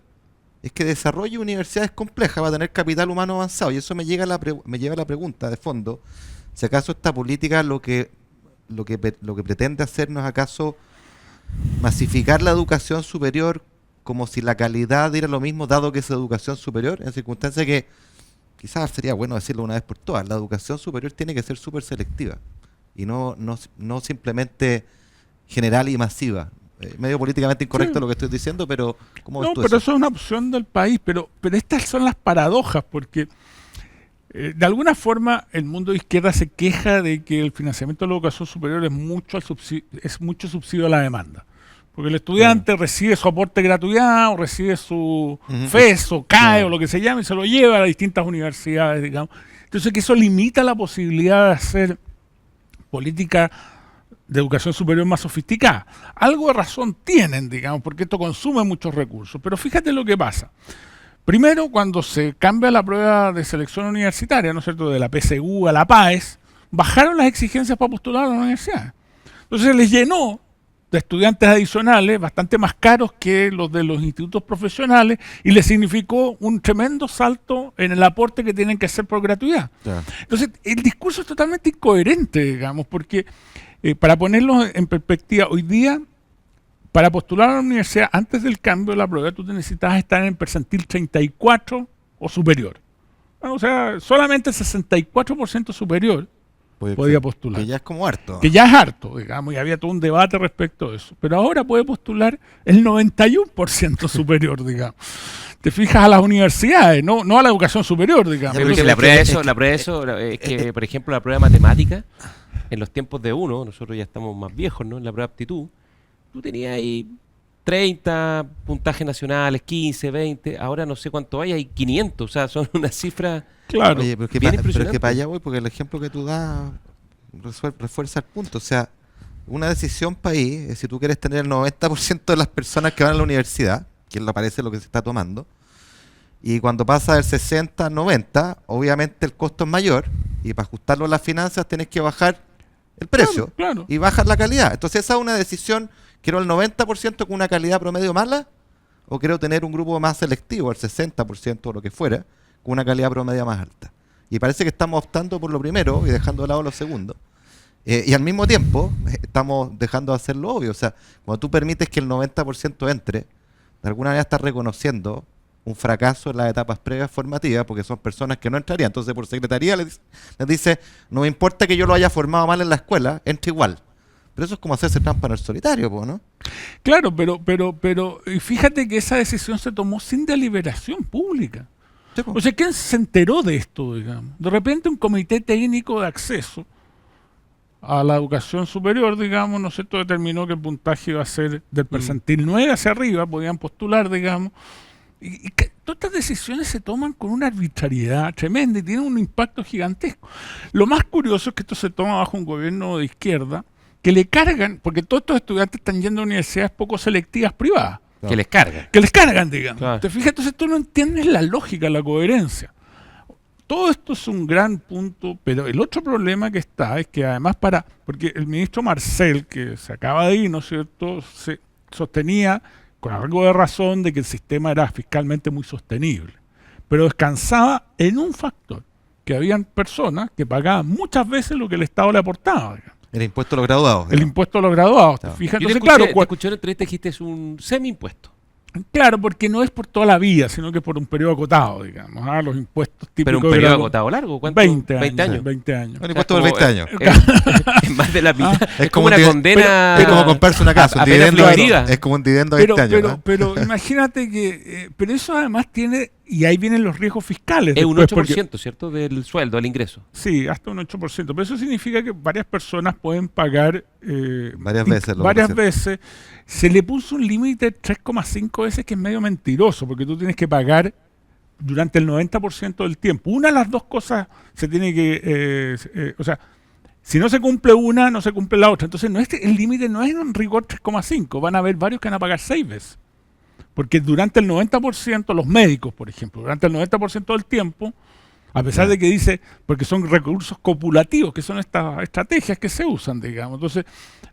Speaker 2: es que desarrolle universidades complejas, va a tener capital humano avanzado, y eso me lleva a la pregunta de fondo, si acaso esta política lo que pretende hacer no es acaso masificar la educación superior como si la calidad diera lo mismo, dado que es educación superior, en circunstancias que quizás sería bueno decirlo una vez por todas, la educación superior tiene que ser súper selectiva y no simplemente general y masiva. Medio políticamente incorrecto
Speaker 3: Sí.
Speaker 2: lo que estoy diciendo, pero ¿cómo ves
Speaker 3: No,
Speaker 2: tú
Speaker 3: pero
Speaker 2: eso?
Speaker 3: eso es una opción del país, pero estas son las paradojas, porque de alguna forma el mundo de izquierda se queja de que el financiamiento de la educación superior es mucho subsidio a la demanda. Porque el estudiante recibe su aporte de gratuidad o recibe su FES o CAE o lo que se llame y se lo lleva a las distintas universidades, digamos. Entonces que eso limita la posibilidad de hacer política de educación superior más sofisticada. Algo de razón tienen, digamos, porque esto consume muchos recursos. Pero fíjate lo que pasa. Primero, cuando se cambia la prueba de selección universitaria, ¿no es cierto?, de la PSU a la PAES, bajaron las exigencias para postular a la universidad. Entonces les llenó de estudiantes adicionales, bastante más caros que los de los institutos profesionales, y les significó un tremendo salto en el aporte que tienen que hacer por gratuidad.
Speaker 2: Ya.
Speaker 3: Entonces, el discurso es totalmente incoherente, digamos, porque Para ponerlo en perspectiva, hoy día, para postular a la universidad, antes del cambio de la prueba, tú te necesitabas estar en el percentil 34 o superior. Bueno, o sea, solamente el 64% superior podía postular.
Speaker 2: Que ya es como harto.
Speaker 3: Que ya es harto, digamos, y había todo un debate respecto a eso. Pero ahora puede postular el 91% superior, digamos. Te fijas a las universidades, no a la educación superior, digamos.
Speaker 1: Sí, porque la prueba de eso es que, por ejemplo, la prueba de matemática, en los tiempos de uno, nosotros ya estamos más viejos, ¿no? En la prueba de aptitud, tú tenías ahí 30 puntajes nacionales, 15, 20, ahora no sé cuánto hay 500, o sea, son una cifra...
Speaker 3: Claro.
Speaker 2: Oye, pero es que para allá voy, porque el ejemplo que tú das refuerza el punto. O sea, una decisión país es si tú quieres tener el 90% de las personas que van a la universidad, que lo parece lo que se está tomando, y cuando pasa del 60 al 90, obviamente el costo es mayor, y para ajustarlo a las finanzas tienes que bajar el precio,
Speaker 3: claro.
Speaker 2: Y bajar la calidad. Entonces esa es una decisión, quiero el 90% con una calidad promedio mala, o quiero tener un grupo más selectivo, el 60% o lo que fuera, con una calidad promedia más alta. Y parece que estamos optando por lo primero y dejando de lado lo segundo. Y al mismo tiempo estamos dejando de hacer lo obvio. O sea, cuando tú permites que el 90% entre, de alguna manera estás reconociendo un fracaso en las etapas previas formativas, porque son personas que no entrarían. Entonces, por secretaría les dice, no me importa que yo lo haya formado mal en la escuela, entra igual. Pero eso es como hacerse trampa en el solitario, ¿no?
Speaker 3: Claro, pero y fíjate que esa decisión se tomó sin deliberación pública. O sea, ¿quién se enteró de esto, digamos? De repente un comité técnico de acceso a la educación superior, digamos, ¿no es cierto?, determinó que el puntaje iba a ser del percentil 9 hacia arriba, podían postular, digamos, y que todas estas decisiones se toman con una arbitrariedad tremenda y tienen un impacto gigantesco. Lo más curioso es que esto se toma bajo un gobierno de izquierda que le cargan, porque todos estos estudiantes están yendo a universidades poco selectivas privadas.
Speaker 1: Que les cargan.
Speaker 3: Que les cargan, digamos.
Speaker 1: Claro.
Speaker 3: ¿Te fijas? Entonces tú no entiendes la lógica, la coherencia. Todo esto es un gran punto, pero el otro problema que está es que además porque el ministro Marcel, que se acaba de ir, ¿no es cierto?, se sostenía con algo de razón de que el sistema era fiscalmente muy sostenible, pero descansaba en un factor, que habían personas que pagaban muchas veces lo que el Estado le aportaba, digamos.
Speaker 2: El impuesto a los graduados.
Speaker 3: El impuesto a los graduados.
Speaker 2: Claro.
Speaker 3: Fíjate,
Speaker 1: Yo te
Speaker 3: entonces,
Speaker 1: escuché,
Speaker 3: claro,
Speaker 1: te escuché en la entrevista, dijiste es un semi-impuesto.
Speaker 3: Claro, porque no es por toda la vida, sino que por un periodo acotado, digamos. Los impuestos típicos.
Speaker 1: Pero un periodo acotado largo, ¿cuánto?
Speaker 3: 20 años.
Speaker 1: 20 años.
Speaker 3: 20 años.
Speaker 2: Un impuesto por 20 años.
Speaker 1: Es más de la mitad.
Speaker 2: Es
Speaker 1: como una condena.
Speaker 2: Es como comprarse una casa.
Speaker 1: a
Speaker 2: Un
Speaker 1: pena
Speaker 2: dividendo,
Speaker 1: fluidida.
Speaker 2: es como un dividendo de 20 años.
Speaker 3: Pero imagínate que. Pero eso además tiene. Y ahí vienen los riesgos fiscales.
Speaker 1: Es un
Speaker 3: después,
Speaker 1: 8%, ¿cierto? Del sueldo, del ingreso.
Speaker 3: Sí, hasta un 8%. Pero eso significa que varias personas pueden pagar.
Speaker 2: Varias
Speaker 3: veces. Se le puso un límite de 3,5 veces que es medio mentiroso, porque tú tienes que pagar durante el 90% del tiempo. Una de las dos cosas se tiene que... o sea, si no se cumple una, no se cumple la otra. Entonces el límite no es en rigor 3,5. Van a haber varios que van a pagar 6 veces. Porque durante el 90%, los médicos, por ejemplo, durante el 90% del tiempo, a pesar de que dice, porque son recursos copulativos, que son estas estrategias que se usan, digamos. Entonces,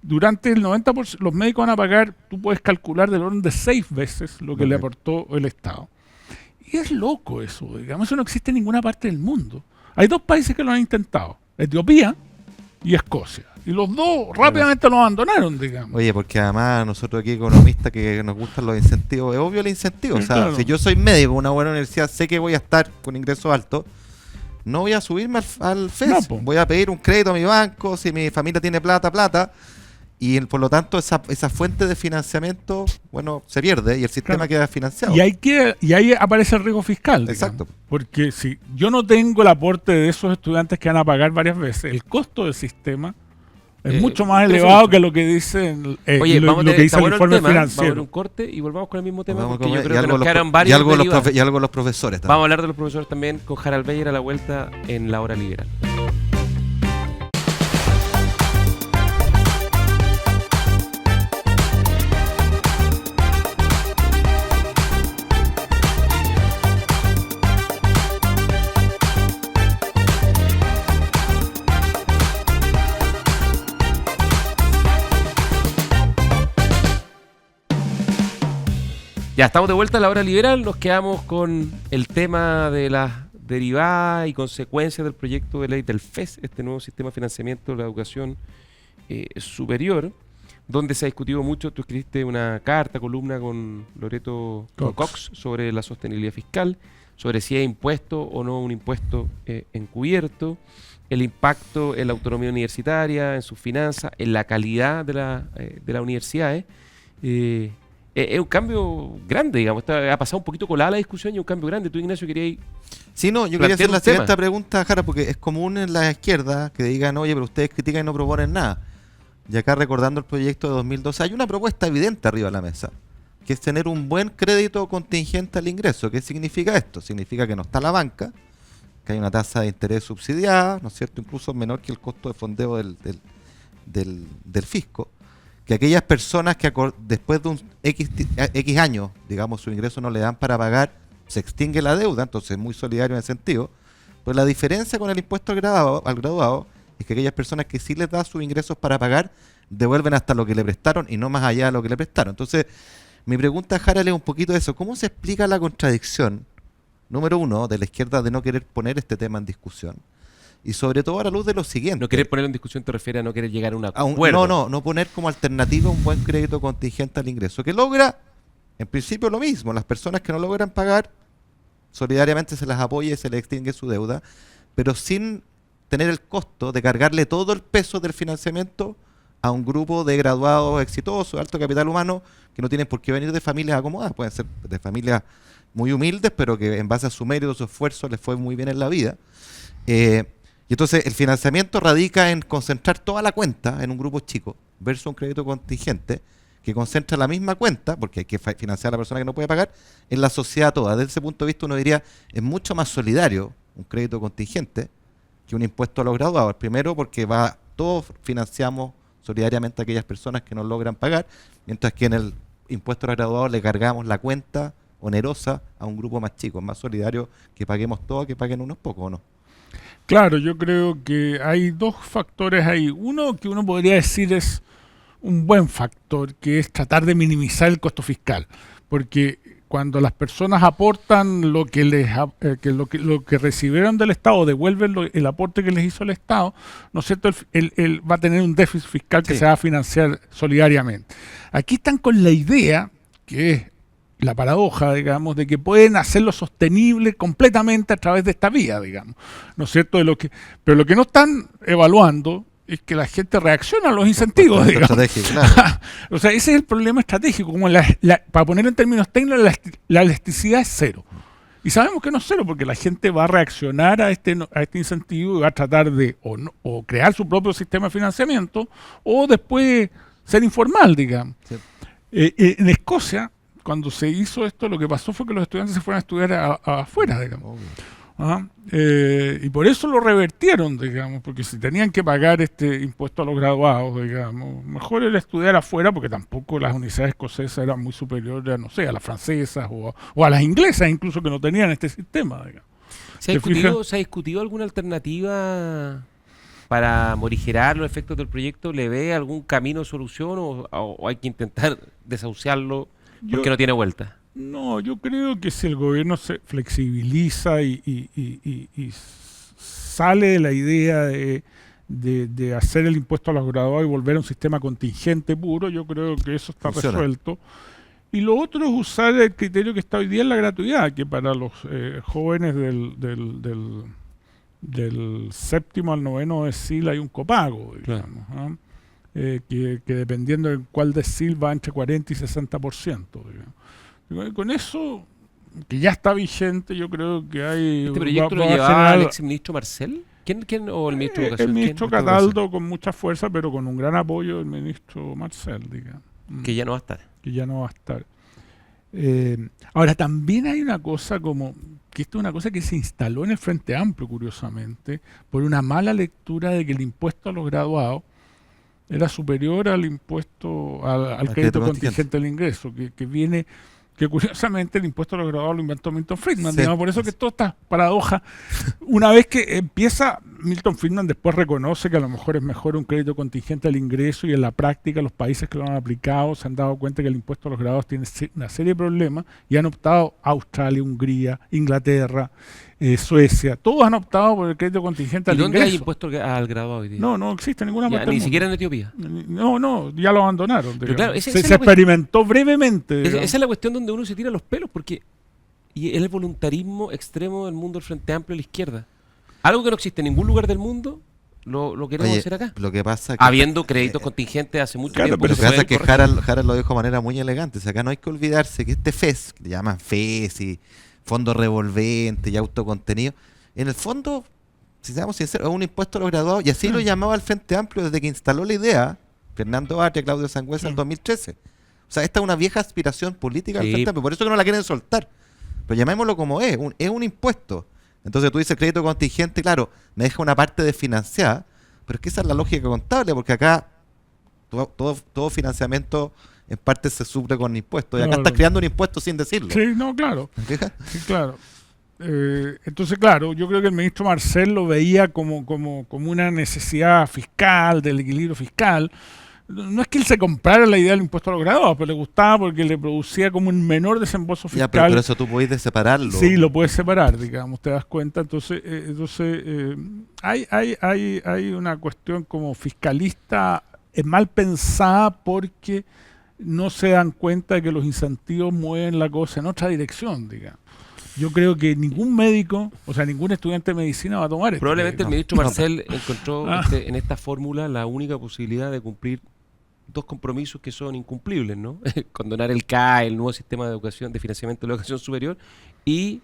Speaker 3: durante el 90%, los médicos van a pagar, tú puedes calcular del orden de 6 veces lo que le aportó el Estado. Y es loco eso, digamos. Eso no existe en ninguna parte del mundo. Hay 2 países que lo han intentado, Etiopía y Escocia. Y los 2 rápidamente lo abandonaron, digamos.
Speaker 2: Oye, porque además nosotros aquí economistas que nos gustan los incentivos, es obvio el incentivo. O sea,
Speaker 3: claro.
Speaker 2: Si yo soy médico en una buena universidad, sé que voy a estar con ingresos altos, no voy a subirme al FES.
Speaker 3: No,
Speaker 2: voy a pedir un crédito a mi banco, si mi familia tiene plata. Y por lo tanto esa fuente de financiamiento, bueno, se pierde y el sistema queda financiado.
Speaker 3: Y ahí aparece el riesgo fiscal. Digamos.
Speaker 2: Exacto.
Speaker 3: Porque si yo no tengo el aporte de esos estudiantes que van a pagar varias veces, el costo del sistema es mucho más elevado que lo que dice
Speaker 1: Oye,
Speaker 3: lo que dice el informe
Speaker 1: Vamos a
Speaker 3: financiero.
Speaker 1: un corte y volvamos con el mismo tema,
Speaker 2: Vamos
Speaker 1: porque
Speaker 2: con-
Speaker 1: yo creo
Speaker 2: y
Speaker 1: que
Speaker 2: algo
Speaker 1: nos
Speaker 2: los
Speaker 1: quedaron
Speaker 2: pro-
Speaker 1: varios
Speaker 2: y algo los
Speaker 1: derivados.
Speaker 2: y algo los profesores también.
Speaker 1: Vamos a hablar de los profesores también con Harald Beyer a la vuelta en La Hora Liberal. Ya estamos de vuelta a La Hora Liberal, nos quedamos con el tema de las derivadas y consecuencias del proyecto de ley del FES, este nuevo sistema de financiamiento de la educación superior, donde se ha discutido mucho. Tú escribiste una columna con Loreto Cox sobre la sostenibilidad fiscal, sobre si es impuesto o no un impuesto encubierto, el impacto en la autonomía universitaria, en sus finanzas, en la calidad de las universidades. Es un cambio grande, digamos. Ha pasado un poquito colada la discusión y un cambio grande. Tú, Ignacio, querías...
Speaker 2: Sí, no, yo quería hacer la siguiente pregunta, Jara, porque es común en la izquierda que digan, oye, pero ustedes critican y no proponen nada. Y acá, recordando el proyecto de 2012, hay una propuesta evidente arriba de la mesa, que es tener un buen crédito contingente al ingreso. ¿Qué significa esto? Significa que no está la banca, que hay una tasa de interés subsidiada, ¿no es cierto?, incluso menor que el costo de fondeo del fisco, que aquellas personas que después de un X años, digamos, su ingreso no le dan para pagar, se extingue la deuda, entonces es muy solidario en ese sentido. Pues la diferencia con el impuesto al graduado es que aquellas personas que sí les da sus ingresos para pagar, devuelven hasta lo que le prestaron y no más allá de lo que le prestaron. Entonces, mi pregunta, Jara, es un poquito eso. ¿Cómo se explica la contradicción, número uno, de la izquierda de no querer poner este tema en discusión? Y sobre todo a la luz de lo siguiente.
Speaker 1: ¿No querer ponerlo en discusión te refiere a no querer llegar a un acuerdo?
Speaker 2: No poner como alternativa un buen crédito contingente al ingreso, que logra, en principio, lo mismo. Las personas que no logran pagar, solidariamente se las apoya y se les extingue su deuda, pero sin tener el costo de cargarle todo el peso del financiamiento a un grupo de graduados exitosos, de alto capital humano, que no tienen por qué venir de familias acomodadas, pueden ser de familias muy humildes, pero que en base a su mérito, su esfuerzo, les fue muy bien en la vida. Y entonces el financiamiento radica en concentrar toda la cuenta en un grupo chico, versus un crédito contingente, que concentra la misma cuenta, porque hay que financiar a la persona que no puede pagar, en la sociedad toda. Desde ese punto de vista uno diría, es mucho más solidario un crédito contingente que un impuesto a los graduados. Primero porque todos financiamos solidariamente a aquellas personas que no logran pagar, mientras que en el impuesto a los graduados le cargamos la cuenta onerosa a un grupo más chico. Es más solidario que paguemos todos que paguen unos pocos, ¿o no?
Speaker 3: Claro, yo creo que hay dos factores ahí. Uno que uno podría decir es un buen factor, que es tratar de minimizar el costo fiscal, porque cuando las personas aportan lo que lo que recibieron del Estado, devuelven el aporte que les hizo el Estado, ¿no es cierto? Va a tener un déficit fiscal que se va a financiar solidariamente. Aquí están con la idea, que es la paradoja, digamos, de que pueden hacerlo sostenible completamente a través de esta vía, digamos, ¿no es cierto? Pero lo que no están evaluando es que la gente reacciona a los incentivos, digamos. Claro. O sea, ese es el problema estratégico. Como para ponerlo en términos técnicos, la elasticidad es cero. Y sabemos que no es cero, porque la gente va a reaccionar a este incentivo y va a tratar de o crear su propio sistema de financiamiento o después ser informal, digamos. Sí. En Escocia, cuando se hizo esto, lo que pasó fue que los estudiantes se fueron a estudiar afuera, digamos. Y por eso lo revertieron, digamos, porque si tenían que pagar este impuesto a los graduados, digamos, mejor era estudiar afuera, porque tampoco las universidades escocesas eran muy superiores a, no sé, a las francesas o a las inglesas, incluso, que no tenían este sistema, digamos.
Speaker 1: ¿Se ha discutido alguna alternativa para morigerar los efectos del proyecto? ¿Le ve algún camino de solución o hay que intentar desahuciarlo porque no tiene vuelta?
Speaker 3: No, yo creo que si el gobierno se flexibiliza y sale de la idea de hacer el impuesto a los graduados y volver a un sistema contingente puro, yo creo que eso está resuelto. Y lo otro es usar el criterio que está hoy día en la gratuidad, que para los jóvenes del séptimo al noveno decil hay un copago, digamos, claro. Que dependiendo de cuál decil va entre 40 y 60%, digamos. Con eso, que ya está vigente, yo creo que hay...
Speaker 1: ¿Este proyecto lo llevaba el exministro Marcel? ¿Quién o el ministro de Educación?
Speaker 3: El ministro Cataldo, con mucha fuerza, pero con un gran apoyo del ministro Marcel, digamos.
Speaker 1: Que ya no va a estar.
Speaker 3: Que ya no va a estar. Ahora, también hay una cosa que esto es una cosa que se instaló en el Frente Amplio, curiosamente, por una mala lectura de que el impuesto a los graduados era superior al impuesto, al crédito contingente del ingreso, que curiosamente el impuesto a los graduados lo inventó Milton Friedman, sí, digamos, por eso que toda esta paradoja, una vez que empieza, Milton Friedman después reconoce que a lo mejor es mejor un crédito contingente al ingreso, y en la práctica los países que lo han aplicado se han dado cuenta que el impuesto a los graduados tiene una serie de problemas y han optado Australia, Hungría, Inglaterra, Suecia, todos han optado por el crédito contingente
Speaker 1: ¿Y
Speaker 3: al
Speaker 1: dónde hay
Speaker 3: ingreso.
Speaker 1: impuesto al graduado hoy día?
Speaker 3: No existe en ninguna
Speaker 1: Ya,
Speaker 3: parte del
Speaker 1: ni
Speaker 3: mundo.
Speaker 1: siquiera en Etiopía.
Speaker 3: No, ya lo abandonaron.
Speaker 1: Pero
Speaker 3: digamos.
Speaker 1: claro, esa
Speaker 3: se
Speaker 1: es la
Speaker 3: experimentó brevemente.
Speaker 1: Esa
Speaker 3: digamos.
Speaker 1: es la cuestión donde uno se tira los pelos, porque y es el voluntarismo extremo del mundo del Frente Amplio a la izquierda. Algo que no existe en ningún lugar del mundo, lo queremos
Speaker 2: Oye,
Speaker 1: hacer acá.
Speaker 2: lo que pasa que
Speaker 1: Habiendo créditos contingentes hace mucho
Speaker 3: Claro,
Speaker 1: tiempo.
Speaker 3: pero
Speaker 2: lo
Speaker 1: que
Speaker 2: que
Speaker 1: se
Speaker 2: pasa es que
Speaker 1: pueden corregir.
Speaker 2: Harald lo dijo de manera muy elegante. O sea, acá no hay que olvidarse que este FES, que le llaman FES y fondo revolvente y autocontenido, en el fondo, si seamos sinceros, es un impuesto a los graduados, y así lo llamaba el Frente Amplio desde que instaló la idea Fernando Atria, Claudio Sangüesa en 2013. O sea, esta es una vieja aspiración política del
Speaker 1: Sí.
Speaker 2: Frente Amplio, por eso que no la quieren soltar. Pero llamémoslo como es un impuesto. Entonces tú dices crédito contingente, claro, me deja una parte desfinanciada, pero es que esa es la lógica contable, porque acá todo financiamiento en parte se suple con impuestos, y acá
Speaker 3: Claro.
Speaker 2: estás creando un impuesto sin decirlo.
Speaker 3: Sí, no, claro.
Speaker 2: ¿Me fijas?
Speaker 3: Sí, claro. Entonces, claro, yo creo que el ministro Marcel lo veía como una necesidad fiscal, del equilibrio fiscal. No es que él se comprara la idea del impuesto a los graduados, pero le gustaba porque le producía como un menor desembolso
Speaker 2: Ya,
Speaker 3: fiscal.
Speaker 2: pero eso tú podés separarlo.
Speaker 3: Sí, lo puedes separar, digamos, te das cuenta. Entonces, hay una cuestión como fiscalista mal pensada porque no se dan cuenta de que los incentivos mueven la cosa en otra dirección, digamos. Yo creo que ningún médico, o sea, ningún estudiante de medicina va a tomar esto.
Speaker 1: Probablemente el
Speaker 3: digamos.
Speaker 1: ministro Marcel encontró
Speaker 3: Ah.
Speaker 1: en esta fórmula la única posibilidad de cumplir dos compromisos que son incumplibles, ¿no? Condonar el CAE, el nuevo sistema de educación, de financiamiento de la educación superior, y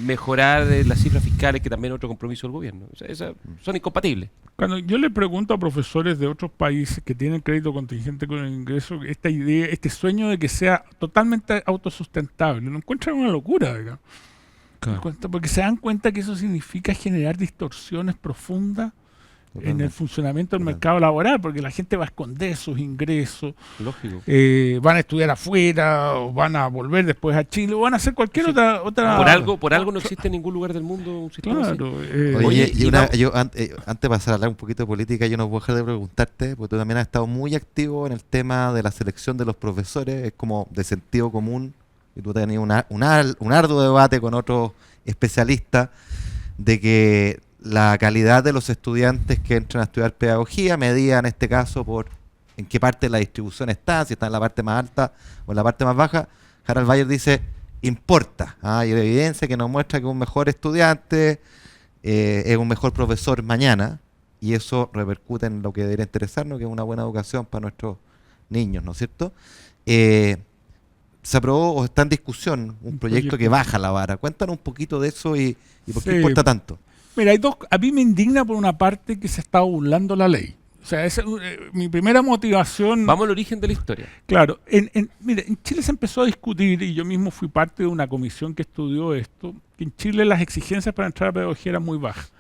Speaker 1: mejorar las cifras fiscales, que también es otro compromiso del gobierno. O sea, esas son incompatibles.
Speaker 3: Cuando yo le pregunto a profesores de otros países que tienen crédito contingente con el ingreso, esta idea, este sueño de que sea totalmente autosustentable, lo encuentran una locura, digamos. Porque se dan cuenta que eso significa generar distorsiones profundas en el
Speaker 2: Totalmente.
Speaker 3: funcionamiento del
Speaker 2: Totalmente.
Speaker 3: mercado laboral, porque la gente va a esconder sus ingresos,
Speaker 1: Lógico.
Speaker 3: van a estudiar afuera, o van a volver después a Chile, o van a hacer cualquier
Speaker 1: Sí.
Speaker 3: otra...
Speaker 1: Por algo no existe en ningún lugar del mundo un sistema así.
Speaker 3: Claro.
Speaker 2: Oye,
Speaker 1: Oye,
Speaker 2: y
Speaker 1: y
Speaker 2: antes de pasar a hablar un poquito de política, yo no puedo dejar de preguntarte, porque tú también has estado muy activo en el tema de la selección de los profesores, es como de sentido común, y tú has tenido un arduo debate con otros especialistas de que la calidad de los estudiantes que entran a estudiar pedagogía medida en este caso por en qué parte de la distribución está, si está en la parte más alta o en la parte más baja. Harald Bayer dice, importa, hay evidencia que nos muestra que un mejor estudiante es un mejor profesor mañana, y eso repercute en lo que debería interesarnos, que es una buena educación para nuestros niños, ¿no es cierto? Se aprobó o está en discusión un proyecto que baja la vara. Cuéntanos un poquito de eso y por qué
Speaker 3: Sí.
Speaker 2: importa tanto.
Speaker 3: Mira, a mí me indigna por una parte que se está burlando la ley. O sea, esa es mi primera motivación.
Speaker 1: Vamos al origen de la historia.
Speaker 3: Claro, mira, en Chile se empezó a discutir, y yo mismo fui parte de una comisión que estudió esto, que en Chile las exigencias para entrar a pedagogía eran muy bajas.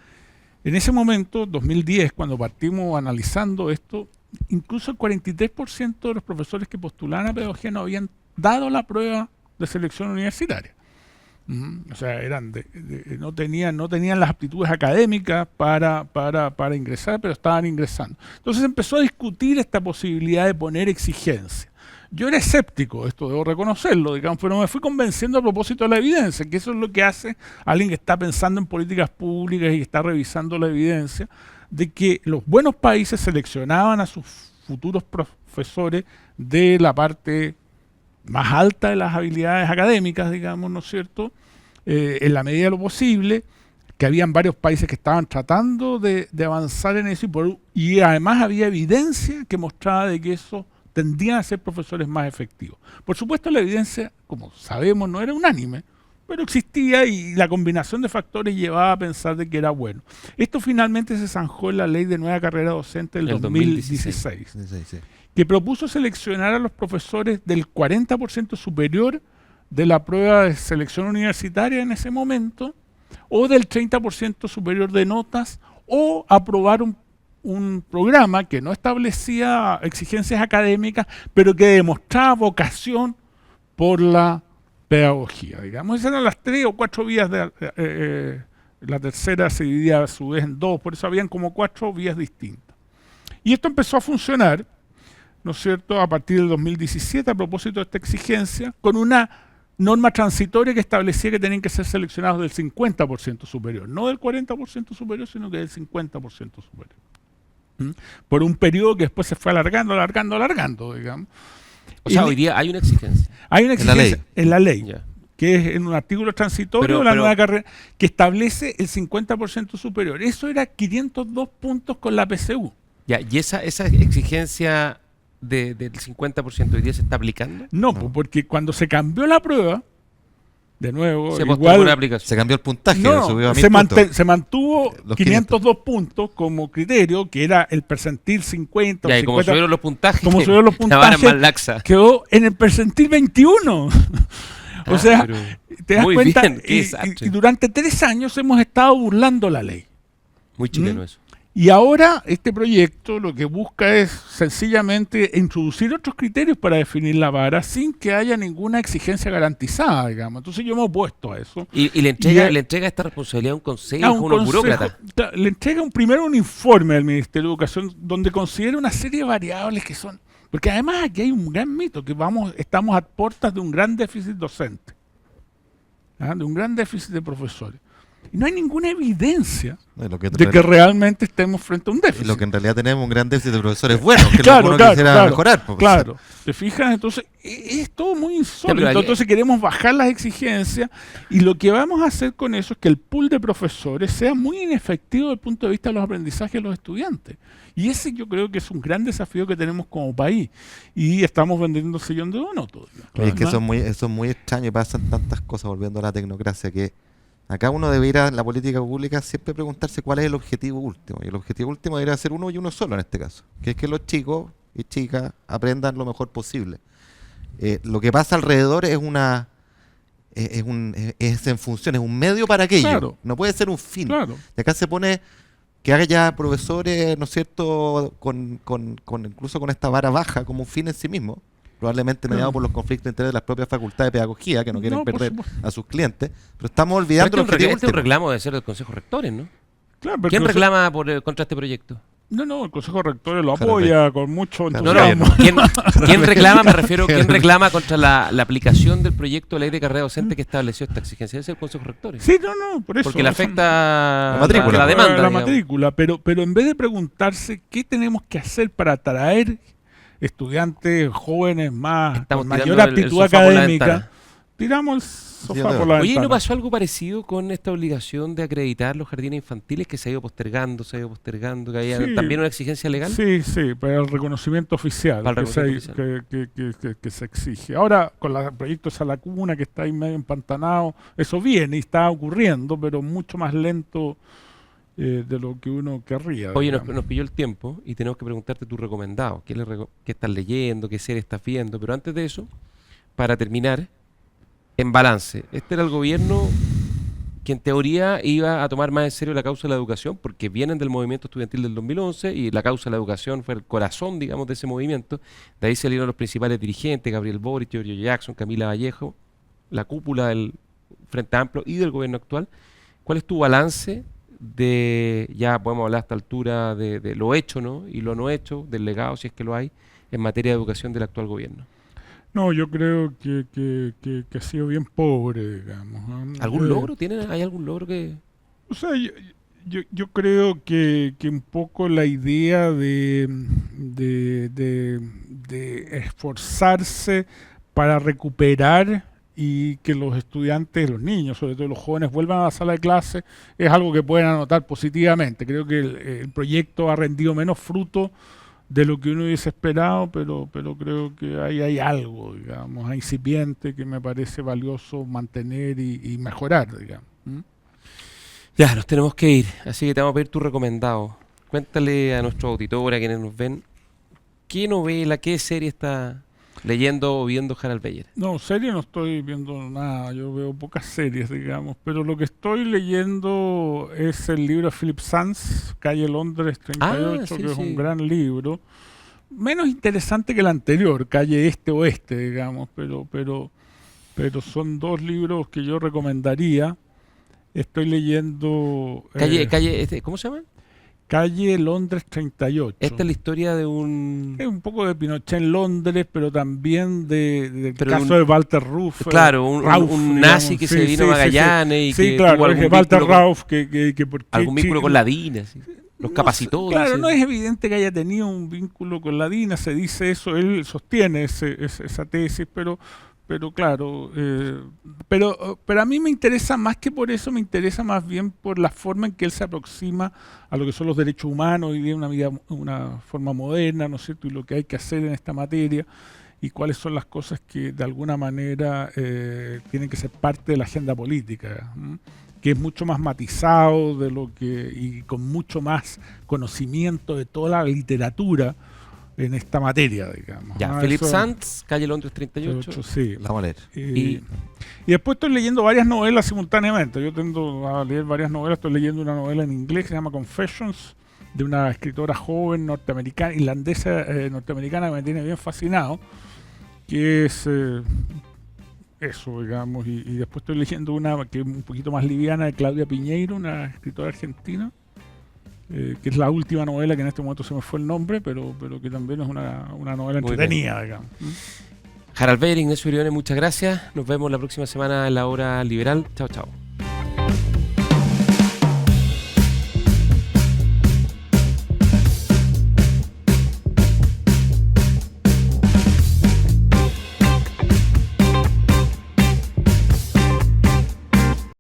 Speaker 3: En ese momento, 2010, cuando partimos analizando esto, incluso el 43% de los profesores que postulaban a pedagogía no habían dado la prueba de selección universitaria. O sea, no tenían las aptitudes académicas para ingresar, pero estaban ingresando. Entonces empezó a discutir esta posibilidad de poner exigencia. Yo era escéptico, esto debo reconocerlo, digamos, pero me fui convenciendo a propósito de la evidencia, que eso es lo que hace alguien que está pensando en políticas públicas y que está revisando la evidencia, de que los buenos países seleccionaban a sus futuros profesores de la parte más alta de las habilidades académicas, digamos, ¿no es cierto?, en la medida de lo posible, que habían varios países que estaban tratando de avanzar en eso, y además había evidencia que mostraba de que eso tendían a ser profesores más efectivos. Por supuesto, la evidencia, como sabemos, no era unánime, pero existía, y la combinación de factores llevaba a pensar de que era bueno. Esto finalmente se zanjó en la ley de nueva carrera docente del
Speaker 1: El
Speaker 3: 2016.
Speaker 2: Sí.
Speaker 3: Que propuso seleccionar a los profesores del 40% superior de la prueba de selección universitaria en ese momento, o del 30% superior de notas, o aprobar un programa que no establecía exigencias académicas, pero que demostraba vocación por la pedagogía, digamos. Esas eran las 3 o 4 vías, la tercera se dividía a su vez en 2, por eso habían como 4 vías distintas. Y esto empezó a funcionar, ¿no es cierto?, a partir del 2017, a propósito de esta exigencia, con una norma transitoria que establecía que tenían que ser seleccionados del 50% superior, no del 40% superior, sino que del 50% superior. Por un periodo que después se fue alargando, digamos.
Speaker 1: O sea, hoy día hay una exigencia.
Speaker 3: Hay una exigencia en la ley,
Speaker 1: Ya.
Speaker 3: que es en un artículo transitorio de la nueva carrera, que establece el 50% superior. Eso era 502 puntos con la PSU.
Speaker 1: Ya, ¿y esa exigencia del 50% hoy día se está aplicando?
Speaker 3: No, porque cuando se cambió la prueba, de nuevo,
Speaker 1: Se postergó la aplicación.
Speaker 2: Se cambió el puntaje,
Speaker 3: no,
Speaker 2: subió a 1000
Speaker 3: se,
Speaker 2: puntos.
Speaker 3: se mantuvo
Speaker 2: Los
Speaker 3: 502 puntos como criterio, que era el percentil 50 o
Speaker 1: Ya, y como
Speaker 3: 50.
Speaker 1: subieron los puntajes,
Speaker 3: Como subieron los
Speaker 1: la vara es
Speaker 3: puntajes,
Speaker 1: más laxa.
Speaker 3: quedó en el percentil 21. O sea,
Speaker 1: pero
Speaker 3: te das
Speaker 1: muy
Speaker 3: cuenta,
Speaker 1: bien, qué
Speaker 3: y
Speaker 1: desastre.
Speaker 3: durante 3 años hemos estado burlando la ley.
Speaker 1: Muy chileno eso.
Speaker 3: Y ahora este proyecto lo que busca es sencillamente introducir otros criterios para definir la vara sin que haya ninguna exigencia garantizada, digamos. Entonces yo me he opuesto a eso.
Speaker 1: Y le entrega esta responsabilidad a un consejo,
Speaker 3: A
Speaker 1: a
Speaker 3: un
Speaker 1: unos
Speaker 3: consejo,
Speaker 1: burócratas.
Speaker 3: le entrega primero un informe al Ministerio de Educación donde considera una serie de variables que son... Porque además aquí hay un gran mito, que estamos a puertas de un gran déficit docente, de un gran déficit de profesores. Y no hay ninguna evidencia de que realmente estemos frente a un déficit.
Speaker 2: Lo que en realidad tenemos un gran déficit de profesores buenos, que
Speaker 3: claro,
Speaker 2: uno quisiera mejorar.
Speaker 3: Claro, ¿te fijas? Entonces, es todo muy insólito. Entonces queremos bajar las exigencias y lo que vamos a hacer con eso es que el pool de profesores sea muy inefectivo desde el punto de vista de los aprendizajes de los estudiantes. Y ese yo creo que es un gran desafío que tenemos como país. Y estamos vendiendo sillón de dono todavía.
Speaker 2: Es que eso es muy extraño y pasan tantas cosas volviendo a la tecnocracia que acá uno debe ir a la política pública siempre preguntarse cuál es el objetivo último. Y el objetivo último debería ser uno y uno solo en este caso, que es que los chicos y chicas aprendan lo mejor posible. Lo que pasa alrededor es en función, es un medio para aquello.
Speaker 3: Claro.
Speaker 2: No puede ser un fin.
Speaker 3: Claro.
Speaker 2: Y acá se pone que haya profesores, ¿no es cierto?, incluso con esta vara baja como un fin en sí mismo, probablemente mediado por los conflictos de interés de las propias facultades de pedagogía, que no quieren perder a sus clientes, pero estamos olvidando
Speaker 1: Pero
Speaker 2: el objetivo
Speaker 1: este es un
Speaker 2: último.
Speaker 1: reclamo de ser del Consejo Rectores, ¿no?
Speaker 3: Claro, pero
Speaker 1: ¿Quién reclama contra este proyecto?
Speaker 3: No, el Consejo Rector lo apoya con mucho
Speaker 2: Claro,
Speaker 1: No,
Speaker 3: entusiasmo.
Speaker 1: no. ¿Quién reclama? Me refiero, ¿quién reclama contra la aplicación del proyecto de ley de carrera docente que estableció esta exigencia? Es el Consejo Rectores.
Speaker 3: Sí, no, por eso.
Speaker 1: Porque le afecta
Speaker 2: La matrícula.
Speaker 1: la demanda.
Speaker 3: La
Speaker 1: digamos.
Speaker 3: matrícula, pero en vez de preguntarse qué tenemos que hacer para atraer estudiantes jóvenes más
Speaker 1: Estamos
Speaker 3: con mayor
Speaker 1: tirando el
Speaker 3: aptitud
Speaker 1: sofá por la
Speaker 3: académica,
Speaker 1: ventana.
Speaker 3: tiramos el sofá
Speaker 2: Sí,
Speaker 3: por la
Speaker 1: Oye, ¿y
Speaker 3: ventana.
Speaker 1: no pasó algo parecido con esta obligación de acreditar los jardines infantiles que se ha ido postergando, que había
Speaker 3: Sí.
Speaker 1: también una exigencia legal?
Speaker 3: Sí, para el reconocimiento oficial,
Speaker 1: Para el
Speaker 3: que,
Speaker 1: reconocimiento
Speaker 3: que se exige. Ahora, con el proyecto esa lacuna que está ahí medio empantanado, eso viene y está ocurriendo, pero mucho más lento de lo que uno querría.
Speaker 1: Oye,
Speaker 3: digamos.
Speaker 1: nos pilló el tiempo y tenemos que preguntarte tu recomendado. ¿Qué estás leyendo? ¿Qué serie estás viendo? Pero antes de eso, para terminar, en balance, este era el gobierno que en teoría iba a tomar más en serio la causa de la educación, porque vienen del movimiento estudiantil del 2011 y la causa de la educación fue el corazón, digamos, de ese movimiento. De ahí salieron los principales dirigentes, Gabriel Boric, Giorgio Jackson, Camila Vallejo, la cúpula del Frente Amplio y del gobierno actual. ¿Cuál es tu balance de, ya podemos hablar a esta altura de lo hecho, ¿no?, y lo no hecho, del legado, si es que lo hay, en materia de educación del actual gobierno?
Speaker 3: No, yo creo que ha sido bien pobre, digamos. ¿No?
Speaker 1: ¿Algún logro? ¿Hay algún logro que...?
Speaker 3: O sea, yo creo que un poco la idea de esforzarse para recuperar y que los estudiantes, los niños, sobre todo los jóvenes, vuelvan a la sala de clase, es algo que pueden anotar positivamente. Creo que el proyecto ha rendido menos fruto de lo que uno hubiese esperado, pero creo que hay algo, digamos, incipiente que me parece valioso mantener y mejorar, digamos.
Speaker 1: Ya, nos tenemos que ir, así que te vamos a pedir tu recomendado. Cuéntale a nuestros auditores, a quienes nos ven, ¿qué novela, qué serie está leyendo o viendo Harald Beyer?
Speaker 3: No, serie no estoy viendo nada, yo veo pocas series, digamos, pero lo que estoy leyendo es el libro de Philip Sands, Calle Londres 38,
Speaker 1: sí,
Speaker 3: que es
Speaker 1: sí.
Speaker 3: un gran libro. Menos interesante que el anterior, Calle Este-Oeste, digamos, pero son dos libros que yo recomendaría. Estoy leyendo...
Speaker 1: ¿Cómo se llama?
Speaker 3: calle Londres 38.
Speaker 1: Esta es la historia de un...
Speaker 3: Es un poco de Pinochet en Londres, pero también del
Speaker 1: Pero
Speaker 3: caso de Walter Ruff.
Speaker 1: Claro, un nazi
Speaker 3: digamos.
Speaker 1: que se vino a Magallanes
Speaker 3: Sí,
Speaker 1: y que
Speaker 3: claro,
Speaker 1: tuvo
Speaker 3: es
Speaker 1: algún
Speaker 3: Walter
Speaker 1: vínculo
Speaker 3: Ruff que por qué
Speaker 1: algún vínculo
Speaker 3: Chile-
Speaker 1: con la DINA, sí. Los capacitó.
Speaker 3: Claro,
Speaker 1: dice.
Speaker 3: no es evidente que haya tenido un vínculo con la DINA, se dice eso, él sostiene esa tesis, pero claro, pero a mí me interesa más que por eso, me interesa más bien por la forma en que él se aproxima a lo que son los derechos humanos y de una forma moderna, ¿no es cierto? Y lo que hay que hacer en esta materia y cuáles son las cosas que de alguna manera tienen que ser parte de la agenda política, ¿m? Que es mucho más matizado de lo que y con mucho más conocimiento de toda la literatura en esta materia, digamos.
Speaker 1: Ya,
Speaker 3: Ah,
Speaker 1: Philip
Speaker 3: eso-
Speaker 1: Sands, calle Londres 38.
Speaker 3: Sí.
Speaker 2: La vamos a leer.
Speaker 3: Y después estoy leyendo varias novelas simultáneamente. Yo tendo a leer varias novelas. Estoy leyendo una novela en inglés que se llama Confessions, de una escritora joven norteamericana, irlandesa norteamericana, que me tiene bien fascinado, que es eso, digamos. Y después estoy leyendo una que es un poquito más liviana, de Claudia Piñeiro, una escritora argentina, que es la última novela, que en este momento se me fue el nombre, pero que también es una novela
Speaker 1: Muy
Speaker 3: entretenida, digamos.
Speaker 1: Harald Beyer, Ignacio Briones, muchas gracias. Nos vemos la próxima semana en la Hora Liberal. Chao, chao.